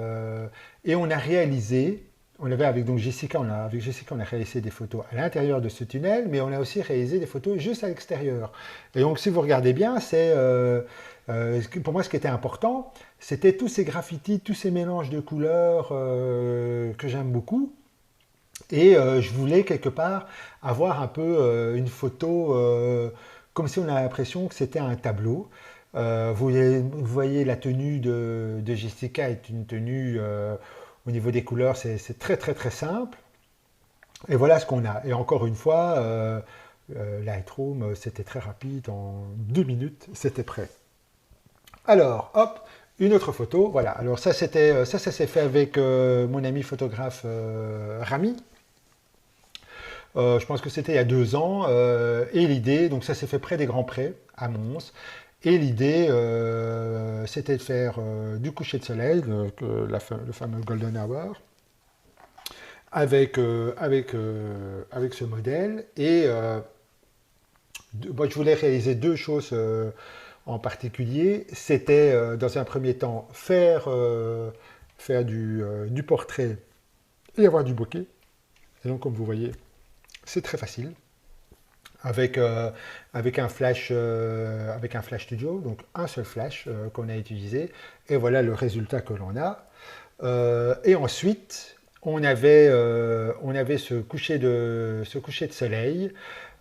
et on a réalisé, on avait avec donc Jessica, avec Jessica, on a réalisé des photos à l'intérieur de ce tunnel, mais on a aussi réalisé des photos juste à l'extérieur. Et donc si vous regardez bien, pour moi ce qui était important, c'était tous ces graffitis, tous ces mélanges de couleurs que j'aime beaucoup. Et je voulais quelque part avoir un peu une photo comme si on a l'impression que c'était un tableau. Vous voyez la tenue de Jessica est une tenue au niveau des couleurs, c'est très très très simple. Et voilà ce qu'on a. Et encore une fois, Lightroom, c'était très rapide, en 2 minutes, c'était prêt. Alors, hop, une autre photo. Voilà. Alors ça s'est fait avec mon ami photographe Rami. Je pense que c'était il y a 2 ans. Et l'idée, donc ça s'est fait près des Grands Prés, à Mons. Et l'idée, c'était de faire du coucher de soleil, le fameux Golden Hour, avec ce modèle. Et moi, je voulais réaliser 2 choses en particulier. C'était, dans un premier temps, faire du portrait et avoir du bokeh. Et donc, comme vous voyez, c'est très facile. Avec, avec un flash studio, donc un seul flash qu'on a utilisé, et voilà le résultat que l'on a. Et ensuite, on avait ce coucher de soleil,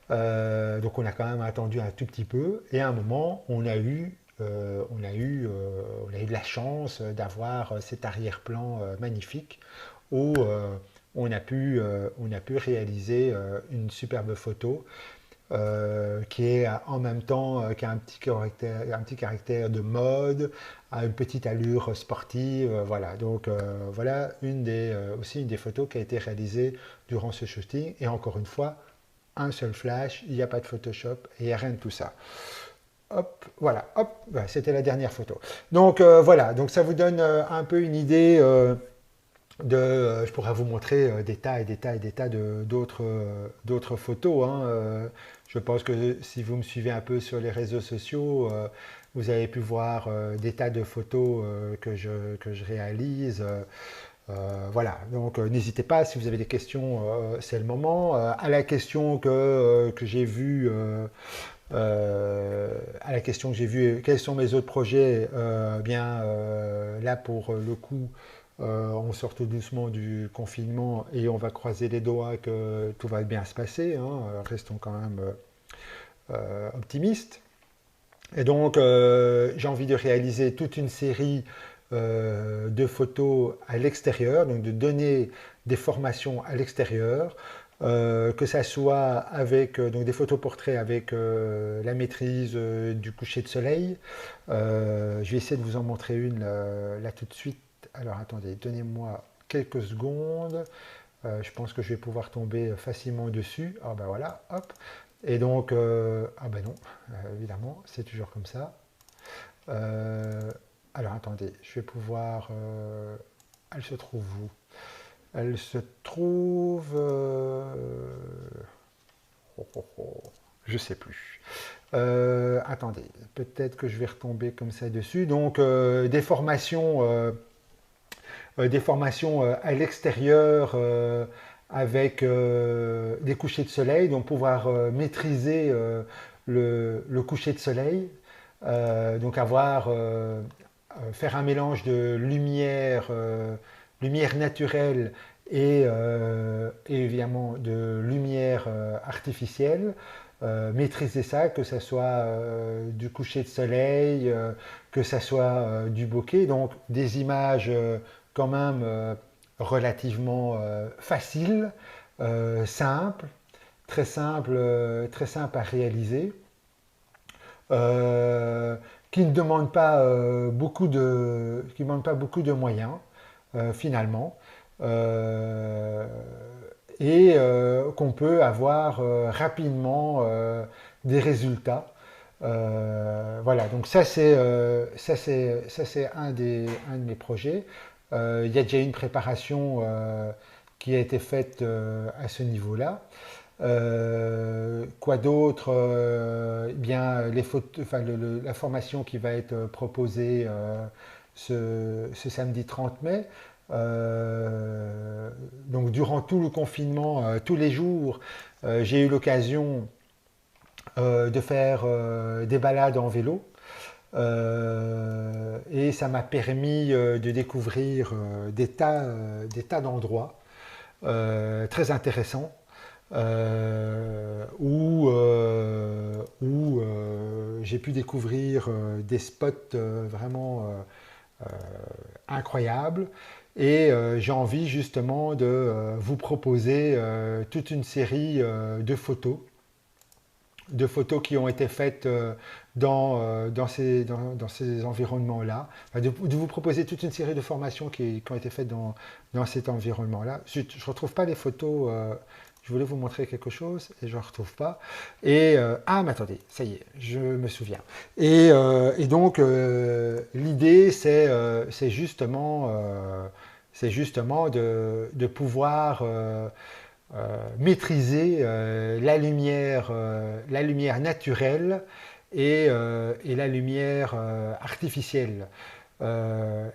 donc on a quand même attendu un tout petit peu, et à un moment, on a eu de la chance d'avoir cet arrière-plan magnifique où on a pu réaliser une superbe photo qui est en même temps qui a un petit caractère de mode, a une petite allure sportive. Voilà, donc voilà aussi une des photos qui a été réalisée durant ce shooting. Et encore une fois, un seul flash, il n'y a pas de Photoshop et il n'y a rien de tout ça. Hop, voilà, hop, voilà, c'était la dernière photo. Donc voilà, donc ça vous donne un peu une idée je pourrais vous montrer des tas et des tas et des tas d'autres photos. Hein. Je pense que si vous me suivez un peu sur les réseaux sociaux, vous avez pu voir des tas de photos que je réalise. Voilà, donc n'hésitez pas, si vous avez des questions, c'est le moment. À la question que j'ai vue, à la question que j'ai vue, quels sont mes autres projets, là pour le coup, on sort tout doucement du confinement et on va croiser les doigts que tout va bien se passer. Hein, restons quand même optimistes. Et donc, j'ai envie de réaliser toute une série de photos à l'extérieur, donc de donner des formations à l'extérieur, que ça soit avec donc des photos portraits avec la maîtrise du coucher de soleil. Je vais essayer de vous en montrer une là tout de suite. Alors attendez, donnez-moi quelques secondes. Je pense que je vais pouvoir tomber facilement dessus. Ah ben voilà, hop. Et donc, ah ben non, évidemment, c'est toujours comme ça. Euh, alors attendez, je vais pouvoir... elle se trouve où? Elle se trouve... je sais plus. Attendez, peut-être que je vais retomber comme ça dessus. Donc, des formations à l'extérieur avec des couchers de soleil, donc pouvoir maîtriser le coucher de soleil, donc faire un mélange de lumière naturelle et évidemment de lumière artificielle. Maîtriser ça, que ce soit du coucher de soleil, que ce soit du bokeh, donc des images quand même relativement faciles, simples, très simple à réaliser, euh, qui ne demandent pas qui demandent pas beaucoup de moyens finalement. Euh, et qu'on peut avoir rapidement des résultats. Voilà, donc ça c'est un de mes projets. Il y a déjà une préparation qui a été faite à ce niveau-là. Quoi d'autre? Eh bien, les photos, enfin, la formation qui va être proposée ce samedi 30 mai. Donc, durant tout le confinement, tous les jours, j'ai eu l'occasion de faire des balades en vélo. Et ça m'a permis de découvrir des tas d'endroits très intéressants où j'ai pu découvrir des spots vraiment incroyables. Et j'ai envie justement de vous proposer toute une série de photos qui ont été faites dans ces environnements-là, enfin, de vous proposer toute une série de formations qui ont été faites dans cet environnement-là. Je ne retrouve pas les photos, je voulais vous montrer quelque chose et je ne retrouve pas. Et, ah, mais attendez, ça y est, je me souviens. Et donc, l'idée, c'est justement de pouvoir maîtriser la lumière naturelle et la lumière artificielle.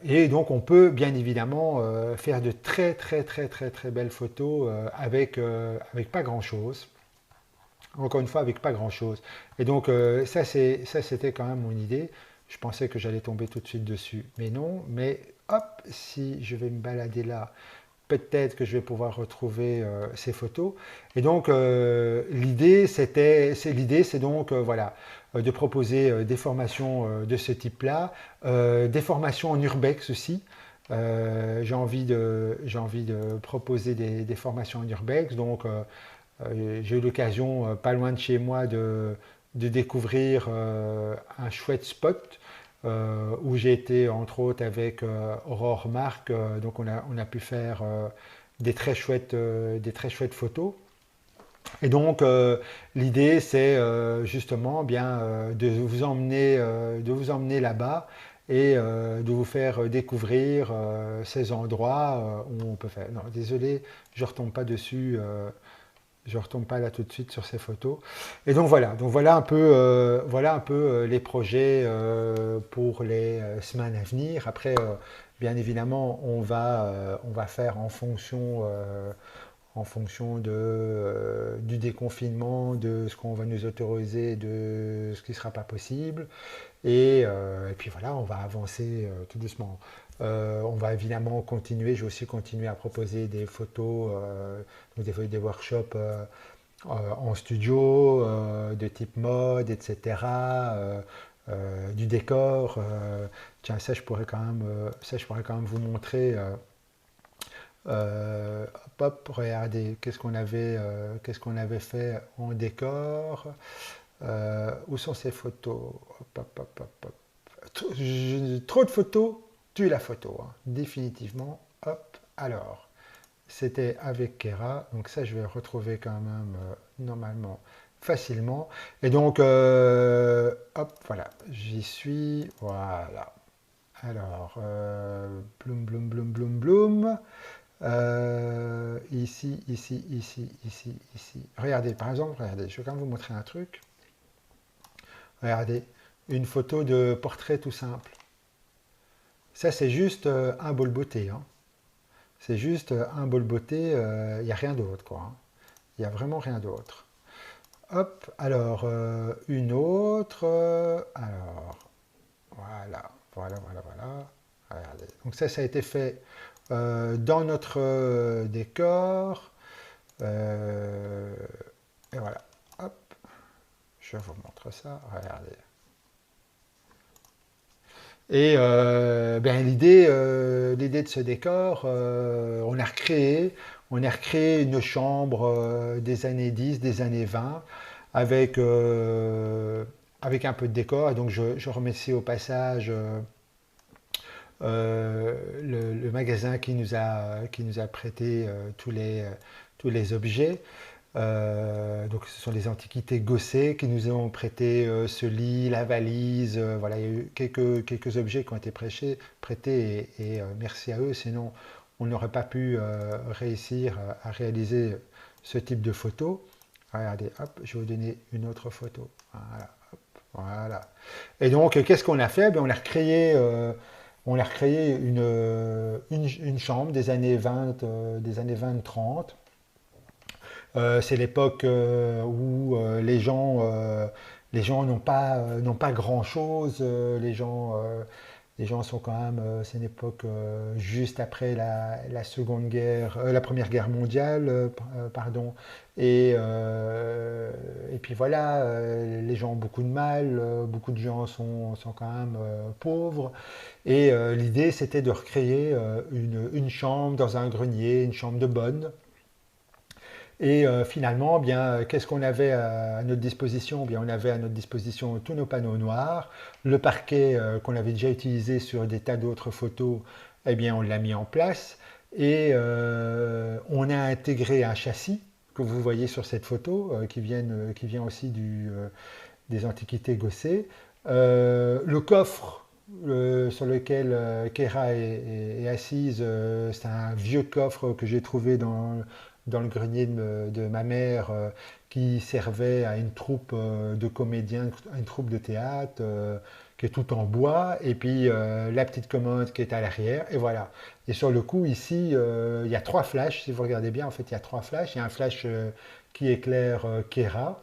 Et donc on peut bien évidemment faire de très très très très très belles photos avec pas grand chose. Encore une fois, avec pas grand chose. Et donc ça c'était quand même mon idée. Je pensais que j'allais tomber tout de suite dessus, mais non. Mais hop, si je vais me balader là, peut-être que je vais pouvoir retrouver ces photos. Et donc l'idée c'est donc voilà de proposer des formations de ce type-là, des formations en urbex aussi. J'ai envie de proposer des formations en urbex. Donc j'ai eu l'occasion pas loin de chez moi de découvrir un chouette spot où j'ai été entre autres avec Aurore Marc, donc on a pu faire des très chouettes photos. Et donc l'idée c'est justement bien de vous emmener là-bas et de vous faire découvrir ces endroits où on peut faire. Non, désolé, je ne retombe pas dessus. Je ne retombe pas là tout de suite sur ces photos. Et donc voilà un peu les projets pour les semaines à venir. Après, bien évidemment, on va faire en fonction du déconfinement, de ce qu'on va nous autoriser, de ce qui ne sera pas possible. Et puis voilà, on va avancer tout doucement. On va évidemment continuer, je vais aussi continuer à proposer des photos, donc des workshops en studio, de type mode, etc. Du décor. Tiens, ça, je pourrais quand même vous montrer. Hop, hop, regardez, qu'est-ce qu'on avait fait en décor. Où sont ces photos? Hop, hop, hop, hop, hop. Trop de photos tue la photo, hein, définitivement. Hop, alors, c'était avec Kera, donc ça je vais retrouver quand même normalement facilement. Et donc, hop, voilà, j'y suis, voilà. Alors, bloom, bloom, bloom, bloom, bloom. Ici, ici, ici, ici, ici. Regardez, par exemple, regardez, je vais quand même vous montrer un truc. Regardez, une photo de portrait tout simple. Ça, c'est juste un bol beauté. Hein. C'est juste un bol beauté, il n'y a rien d'autre, quoi. Hein. Il n'y a vraiment rien d'autre. Hop, alors, une autre. Alors, voilà, voilà, voilà, voilà. Regardez. Donc ça a été fait dans notre décor. Euh, et voilà. Hop, je vous montre ça. Regardez. Et ben, l'idée de ce décor, on a recréé une chambre des années 10, des années 20, avec, avec un peu de décor. Et donc je remercie au passage le magasin qui nous a prêté tous les objets. Donc ce sont les antiquités gossées qui nous ont prêté ce lit, la valise. Voilà, il y a eu quelques objets qui ont été prêtés et merci à eux, sinon on n'aurait pas pu réussir à réaliser ce type de photo. Regardez, hop, je vais vous donner une autre photo. Voilà, hop, voilà. Et donc, qu'est-ce qu'on a fait? Ben, on a recréé une chambre des années 20, des années 20-30. C'est l'époque où les gens n'ont pas grand-chose. Les gens sont quand même, c'est une époque juste après la Première Guerre mondiale, pardon. Et puis voilà, les gens ont beaucoup de mal, beaucoup de gens sont quand même pauvres. Et l'idée, c'était de recréer une chambre dans un grenier, une chambre de bonne. Et finalement, bien, qu'est-ce qu'on avait à notre disposition? Bien, on avait à notre disposition tous nos panneaux noirs, le parquet qu'on avait déjà utilisé sur des tas d'autres photos, eh bien, on l'a mis en place et on a intégré un châssis que vous voyez sur cette photo, qui vient aussi des antiquités gossées. Le coffre sur lequel Kera est assise, c'est un vieux coffre que j'ai trouvé dans le grenier de ma mère, qui servait à une troupe de comédiens, à une troupe de théâtre, qui est tout en bois, et puis la petite commode qui est à l'arrière, et voilà. Et sur le coup, ici, il y a trois flashs, si vous regardez bien, en fait, il y a trois flashs. Il y a un flash qui éclaire Kera.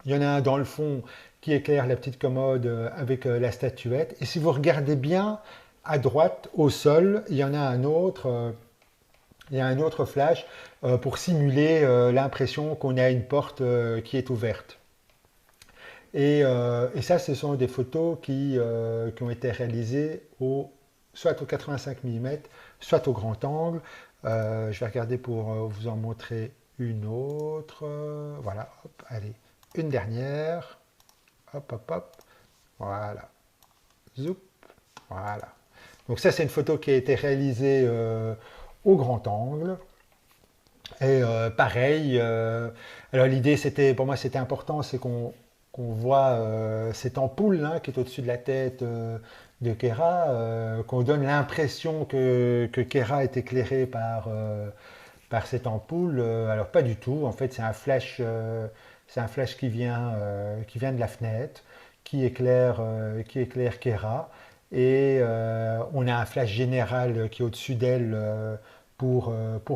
Il y en a un dans le fond qui éclaire la petite commode avec la statuette. Et si vous regardez bien, à droite, au sol, il y a un autre flash pour simuler l'impression qu'on a une porte qui est ouverte. Et ça, ce sont des photos qui ont été réalisées soit au 85 mm, soit au grand angle. Je vais regarder pour vous en montrer une autre. Voilà, hop, allez, une dernière. Hop, hop, hop. Voilà. Zoup. Voilà. Donc ça, c'est une photo qui a été réalisée au grand angle. Et pareil, alors l'idée, pour moi, c'était important, c'est qu'on voit cette ampoule qui est au-dessus de la tête de Kera, qu'on donne l'impression que Kera est éclairé par cette ampoule. Alors pas du tout, en fait c'est un flash qui vient de la fenêtre, qui éclaire Kera. Et on a un flash général qui est au-dessus d'elle pour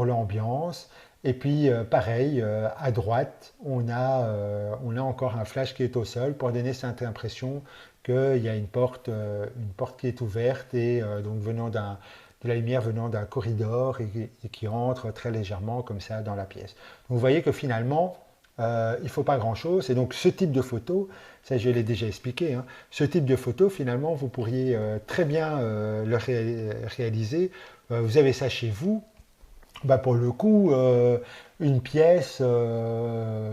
l'ambiance. Et puis pareil, à droite, on a encore un flash qui est au sol pour donner cette impression qu'il y a une porte qui est ouverte et donc de la lumière venant d'un corridor et qui entre très légèrement comme ça dans la pièce. Donc, vous voyez que finalement, il ne faut pas grand-chose. Et donc ce type de photo, ça je l'ai déjà expliqué, hein, ce type de photo, finalement, vous pourriez très bien le réaliser. Vous avez ça chez vous. Bah pour le coup, une pièce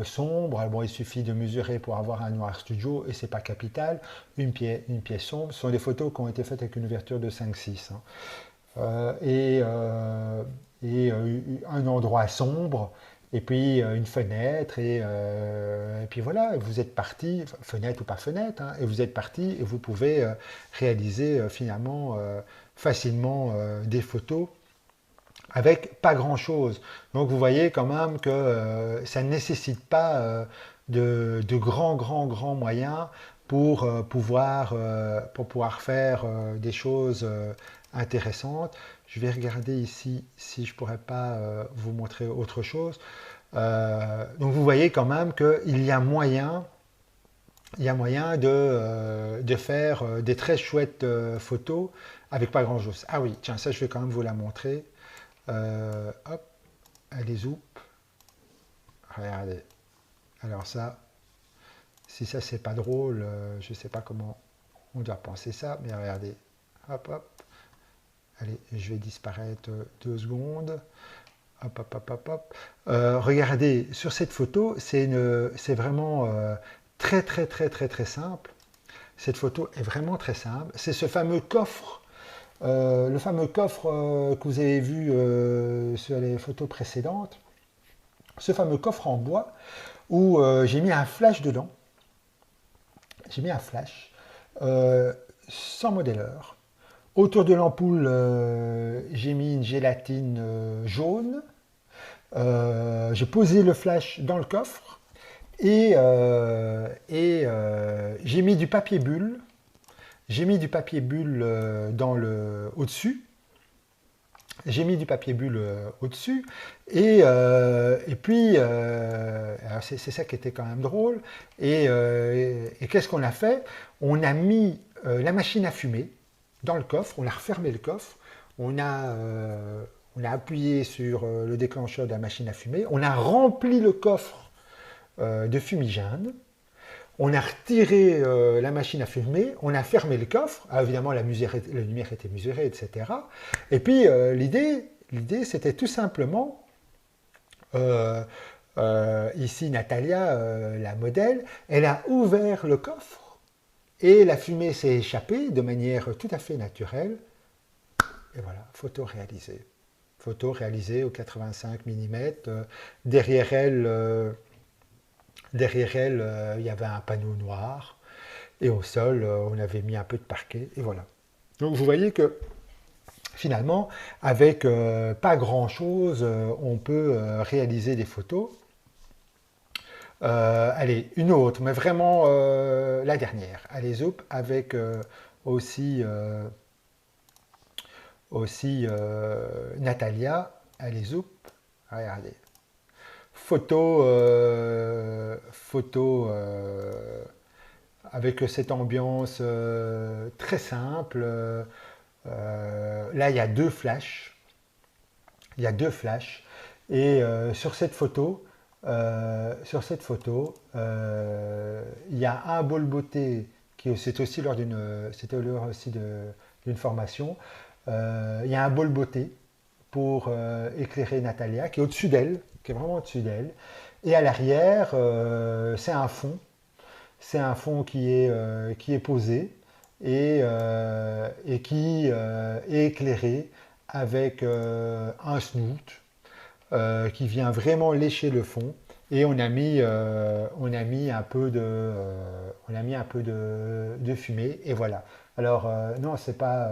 sombre, bon, il suffit de mesurer pour avoir un noir studio et c'est pas capital. Une pièce sombre, ce sont des photos qui ont été faites avec une ouverture de 5-6. Hein. Et un endroit sombre, et puis une fenêtre, et puis voilà, vous êtes parti, fenêtre ou pas fenêtre, hein, et vous êtes parti et vous pouvez réaliser finalement facilement des photos avec pas grand-chose. Donc vous voyez quand même que ça ne nécessite pas de grands moyens pour pouvoir faire des choses intéressantes. Je vais regarder ici si je ne pourrais pas vous montrer autre chose. Donc vous voyez quand même qu'il y a moyen, de faire des très chouettes photos avec pas grand-chose. Ah oui, tiens, ça je vais quand même vous la montrer. Hop, allez, zoup. Regardez. Alors ça, si ça c'est pas drôle, je ne sais pas comment on doit penser ça, mais regardez. Hop, hop. Allez, je vais disparaître 2 secondes. Hop, hop, hop, hop, hop. Regardez, sur cette photo, c'est vraiment très simple. Cette photo est vraiment très simple. C'est ce fameux coffre. Le fameux coffre que vous avez vu sur les photos précédentes. ce fameux coffre en bois où j'ai mis un flash dedans. J'ai mis un flash sans modéleur. Autour de l'ampoule, j'ai mis une gélatine jaune. J'ai posé le flash dans le coffre et j'ai mis du papier bulle. J'ai mis du papier bulle au-dessus. J'ai mis du papier bulle au-dessus. Et puis, c'est ça qui était quand même drôle. Et qu'est-ce qu'on a fait? On a mis la machine à fumer dans le coffre, on a refermé le coffre, on a appuyé sur le déclencheur de la machine à fumer, on a rempli le coffre de fumigène. On a retiré la machine à fumer, on a fermé le coffre. Ah, évidemment, la lumière était mesurée, etc. Et puis, l'idée, c'était tout simplement, ici, Natalia, la modèle, elle a ouvert le coffre et la fumée s'est échappée de manière tout à fait naturelle. Et voilà, photo réalisée. Photo réalisée au 85 mm. Derrière elle, il y avait un panneau noir. Et au sol, on avait mis un peu de parquet. Et voilà. Donc vous voyez que finalement, avec pas grand-chose, on peut réaliser des photos. Allez, une autre, mais vraiment la dernière. Allez, Zoup, avec aussi Natalia. Allez, Zoup. Regardez. Photo avec cette ambiance très simple. Là, il y a deux flashs. Il y a deux flashs. Et il y a un bol beauté qui c'était aussi lors aussi d'une formation. Il y a un bol beauté pour éclairer Natalia, qui est au-dessus d'elle, qui est vraiment au-dessus d'elle. Et à l'arrière, c'est un fond. C'est un fond qui est posé et qui est éclairé avec un snoot qui vient vraiment lécher le fond. Et on a mis un peu de fumée. Et voilà. Alors, non, c'est pas.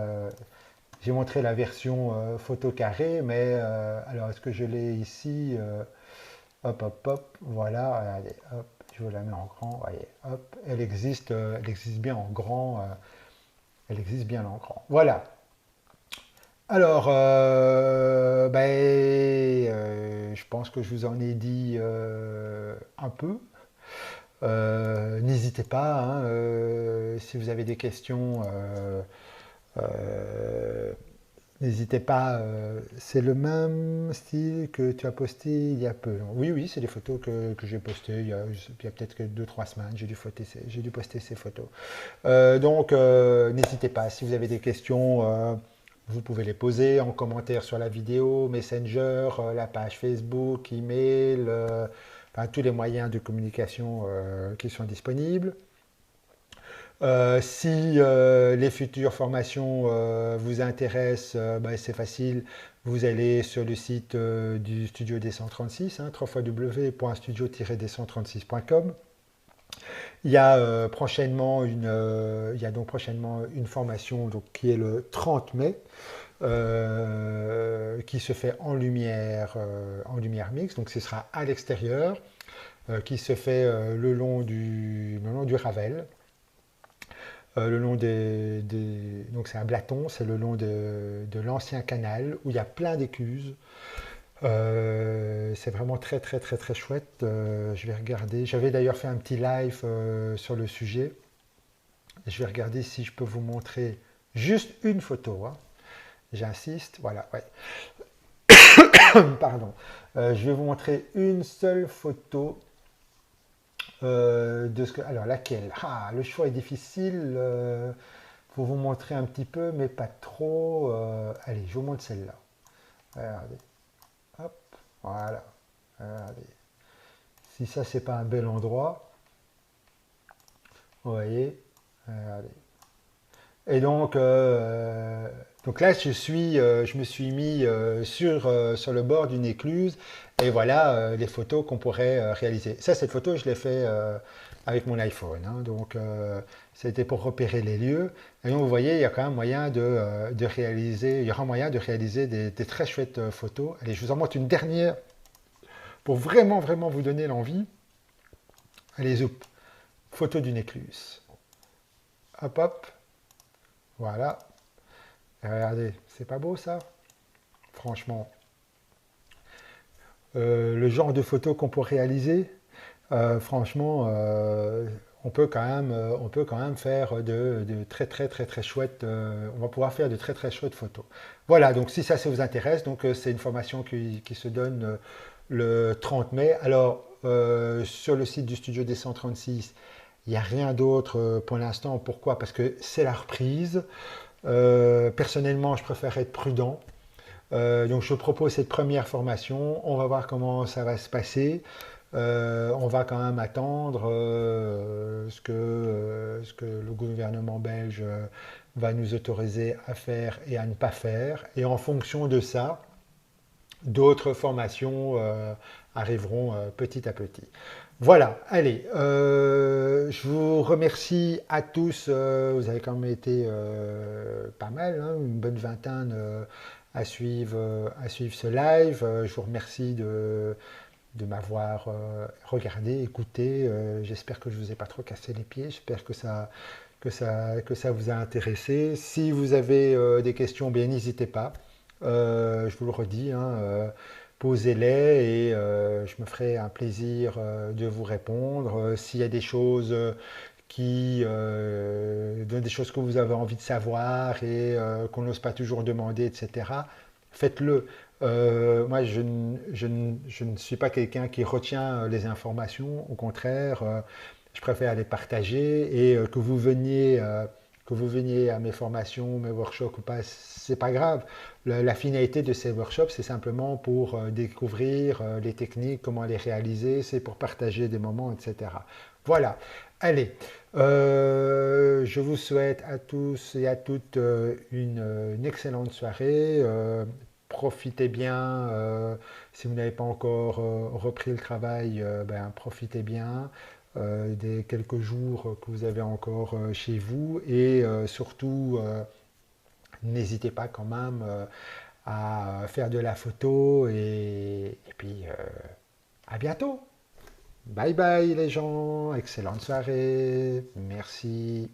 J'ai montré la version photo carré, mais alors est-ce que je l'ai ici hop, hop, hop, voilà, regardez, hop, je vous la mets en grand, voyez, hop, elle existe bien en grand, elle existe bien en grand. Voilà. Alors, je pense que je vous en ai dit un peu. N'hésitez pas, hein, si vous avez des questions, euh, n'hésitez pas, c'est le même style que tu as posté il y a peu. Oui, oui, c'est des photos que j'ai postées il y a peut-être que 2-3 semaines, j'ai dû poster ces photos. Donc, n'hésitez pas, si vous avez des questions, vous pouvez les poser en commentaire sur la vidéo, Messenger, la page Facebook, email, enfin, tous les moyens de communication qui sont disponibles. Si les futures formations vous intéressent, c'est facile. Vous allez sur le site du Studio D136, hein, www.studio-d136.com. Il y a donc prochainement une formation donc, qui est le 30 mai, qui se fait en lumière mixte. Donc ce sera à l'extérieur, qui se fait le long du Ravel. Donc c'est un Blaton, c'est le long de l'ancien canal où il y a plein d'écluses. C'est vraiment très très très très chouette. Je vais regarder. J'avais d'ailleurs fait un petit live sur le sujet. Je vais regarder si je peux vous montrer juste une photo, hein. J'insiste. Voilà. Ouais. Pardon. Je vais vous montrer une seule photo de ce que. Alors laquelle? Ah, le choix est difficile. Pour vous montrer un petit peu, mais pas trop. Allez, je vous montre celle-là. Regardez. Hop. Voilà. Regardez. Si ça, c'est pas un bel endroit. Vous voyez. Regardez. Et donc, Donc là, je me suis mis sur le bord d'une écluse et voilà les photos qu'on pourrait réaliser. Ça, cette photo, je l'ai fait avec mon iPhone, hein. Donc, c'était pour repérer les lieux. Et donc, vous voyez, il y a quand même moyen de réaliser, il y aura moyen de réaliser des très chouettes photos. Allez, je vous en montre une dernière pour vraiment, vraiment vous donner l'envie. Allez, zoom. Photo d'une écluse. Hop, hop. Voilà. Et regardez, c'est pas beau ça? Franchement. Le genre de photos qu'on peut réaliser, franchement, on peut quand même faire de très très très très chouettes. On va pouvoir faire de très très chouettes photos. Voilà, donc si ça vous intéresse, donc c'est une formation qui se donne le 30 mai. Alors sur le site du Studio des 136, il n'y a rien d'autre pour l'instant. Pourquoi? Parce que c'est la reprise. Personnellement, je préfère être prudent. Donc je propose cette première formation, on va voir comment ça va se passer. On va quand même attendre ce que le gouvernement belge va nous autoriser à faire et à ne pas faire. Et en fonction de ça, d'autres formations arriveront petit à petit. Voilà, allez, je vous remercie à tous, vous avez quand même été pas mal, hein, une bonne vingtaine à suivre ce live. Je vous remercie de m'avoir regardé, écouté. J'espère que je ne vous ai pas trop cassé les pieds, j'espère que ça vous a intéressé. Si vous avez des questions, bien n'hésitez pas. Je vous le redis, hein, posez-les et je me ferai un plaisir de vous répondre. S'il y a des choses des choses que vous avez envie de savoir et qu'on n'ose pas toujours demander, etc., faites-le. Moi, je ne suis pas quelqu'un qui retient les informations. Au contraire, je préfère les partager et que vous veniez à mes formations, mes workshops ou pas, c'est pas grave. La finalité de ces workshops, c'est simplement pour découvrir les techniques, comment les réaliser, c'est pour partager des moments, etc. Voilà. Allez, je vous souhaite à tous et à toutes une excellente soirée. Profitez bien. Si vous n'avez pas encore repris le travail, ben, profitez bien des quelques jours que vous avez encore chez vous. Et surtout, n'hésitez pas quand même à faire de la photo. Et puis, à bientôt. Bye bye les gens. Excellente soirée. Merci.